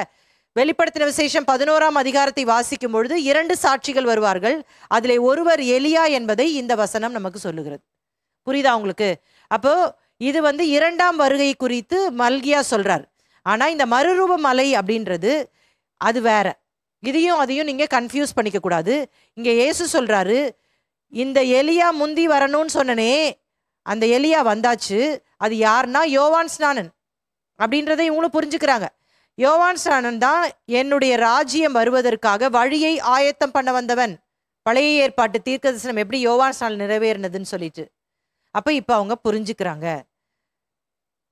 வெளிப்படுத்தின விசேஷம் 11ஆம் அதிகாரத்தை வாசிக்கும் பொழுது 2 சாட்சிகள் வருவார்கள், அதிலே ஒருவர் எலியா என்பதை இந்த வசனம் நமக்கு சொல்லுகிறது. புரியுதா உங்களுக்கு? அப்போ இது 2ஆம் வருகை குறித்து மல்கியா சொல்றார். ஆனா இந்த மறுரூப மலை அப்படின்றது அது வேற. இதையும் அதையும் நீங்க கன்ஃபியூஸ் பண்ணிக்க கூடாது. இங்க இயேசு சொல்றாரு, இந்த எலியா முந்தி வரணும்னு சொன்னனே, அந்த எலியா வந்தாச்சு. அது யாருன்னா யோவான் ஸ்நானன் அப்படின்றதை இவங்களும் புரிஞ்சுக்கிறாங்க. யோவான் ஸ்நானன் தான் என்னுடைய ராஜ்யம் வருவதற்காக வழியை ஆயத்தம் பண்ண வந்தவன். பழைய ஏற்பாட்டு தீர்க்க தரிசனம் எப்படி யோவான் ஸ்நானன் நிறைவேறினதுன்னு சொல்லிட்டு. அப்ப இப்ப அவங்க புரிஞ்சுக்கிறாங்க.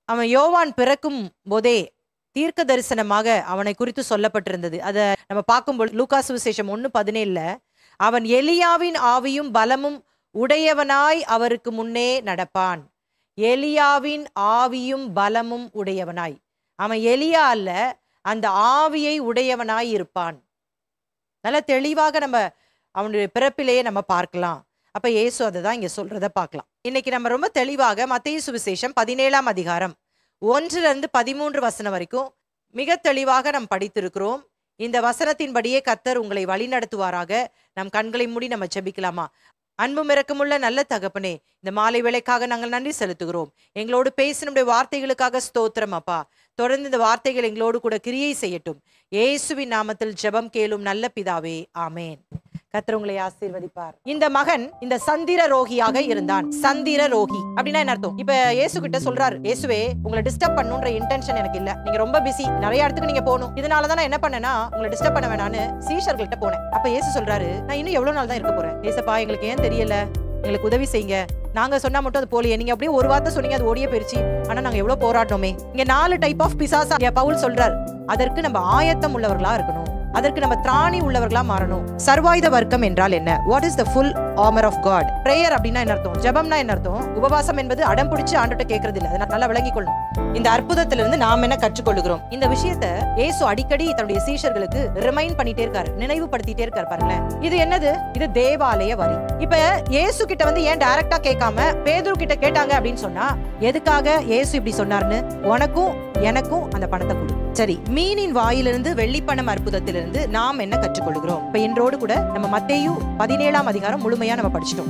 அவன் யோவான் பிறக்கும் போதே தீர்க்க தரிசனமாக அவனை குறித்து சொல்லப்பட்டிருந்தது. அதை நம்ம பார்க்கும்போது லூக்கா சுவிசேஷம் 1:17 அவன் எலியாவின் ஆவியும் பலமும் உடையவனாய் அவருக்கு முன்னே நடப்பான். எலியாவின் ஆவியும் பலமும் உடையவனாய். அவன் எலியா அல்ல, அந்த ஆவியை உடையவனாய் இருப்பான். நல்ல தெளிவாக நம்ம அவனுடைய பிறப்பிலேயே நம்ம பார்க்கலாம். அப்ப இயேசு அதை தான் இங்க சொல்றத பார்க்கலாம். இன்னைக்கு நம்ம ரொம்ப தெளிவாக மத்தேயு சுவிசேஷம் 17ஆம் அதிகாரம் 1-13 வசனம் வரைக்கும் மிக தெளிவாக நாம் படித்திருக்கிறோம். இந்த வசனத்தின்படியே கர்த்தர் உங்களை வழி நடத்துவாராக. நம் கண்களை மூடி நம்ம ஜெபிக்கலாமா? அன்பும் இரக்கமுள்ள நல்ல தகப்பனே, இந்த மாலை வேளைக்காக நாங்கள் நன்றி செலுத்துகிறோம். எங்களோடு பேசினுடைய வார்த்தைகளுக்காக ஸ்தோத்திரம் அப்பா. தொடர்ந்து இந்த வார்த்தைகள் எங்களோடு கூட கிரியை செய்யட்டும். இயேசுவின் நாமத்தில் ஜெபம் கேளும் நல்ல பிதாவே, ஆமேன். கர்த்தர் உங்களை ஆசீர்வதிப்பார். இந்த மகன் இந்த சந்திர ரோகியாக இருந்தான். சந்திர ரோகி அப்படின்னா என்ன அர்த்தம்? இப்ப இயேசு கிட்ட சொல்றாரு, இயேசுவே உங்களை டிஸ்டர்ப் பண்ணணும்ன்ற இன்டென்ஷன் எனக்கு இல்ல, நீங்க ரொம்ப பிஸி, நிறைய இடத்துக்கு நீங்க போகணும், இதனாலதான் நான் என்ன பண்ணேன்னா உங்களை டிஸ்டர்ப் பண்ண வேணான்னு சீஷர்கள்ட்ட போனேன். அப்ப இயேசு சொல்றாரு, நான் இன்னும் எவ்வளவு நாள் தான் இருக்க போறேன்? ஏசப்பா எங்களுக்கு ஏன் தெரியல, எங்களுக்கு உதவி செய்யுங்க. நாங்க சொன்னா மட்டும் அது போலியே, நீங்க அப்படியே ஒரு வார்த்தை சொன்னீங்க, அது ஓடியே போயிருச்சு. ஆனா நாங்க எவ்வளவு போராட்டோமே. இங்க 4 டைப் ஆஃப் பிசாசா பவுல் சொல்றார். அதற்கு நம்ம ஆயத்தம் உள்ளவர்களா இருக்கணும், அதற்கு நம்ம திராணி உள்ளவர்களா மாறணும். சர்வாயுத வர்க்கம் என்றால் என்ன? What is the full armour of God? Prayer அப்படின்னா என்ன அர்த்தம்? ஜெபம்னா என்ன அர்த்தம்? உபவாசம் என்பது அடம் பிடிச்சு ஆண்டுகிட்ட கேட்கறது இல்ல. அதை நல்லா விளங்கிக் கொள்ளணும். இந்த அற்புதத்திலிருந்து நாம் என்ன கற்றுக்கொள்ளுகிறோம்? இந்த விஷயத்தை இயேசு அடிக்கடி தன்னுடைய சீஷர்களுக்கு ரிமைண்ட் பண்ணிட்டே இருக்காரு, நினைவுபடுத்திட்டே இருக்காரு. பாருங்களேன், இது என்னது? இது தேவாலய வரி. இப்ப இயேசு கிட்ட வந்து ஏன் டைரக்டா கேட்காம பேதுரு கிட்ட கேட்டாங்க அப்படின்னு சொன்னா, எதுக்காக இயேசு இப்படி சொன்னார்னு, உனக்கும் எனக்கும் அந்த பணத்தை கொடு. சரி, மீனின் வாயிலிருந்து வெள்ளிப்பணம் அற்புதத்திலிருந்து நாம் என்ன கற்றுக்கொள்கிறோம்? இப்ப இன்றோடு கூட நம்ம மத்தேயு 17ஆம் அதிகாரம் முழுமையா நம்ம படிச்சிட்டோம்.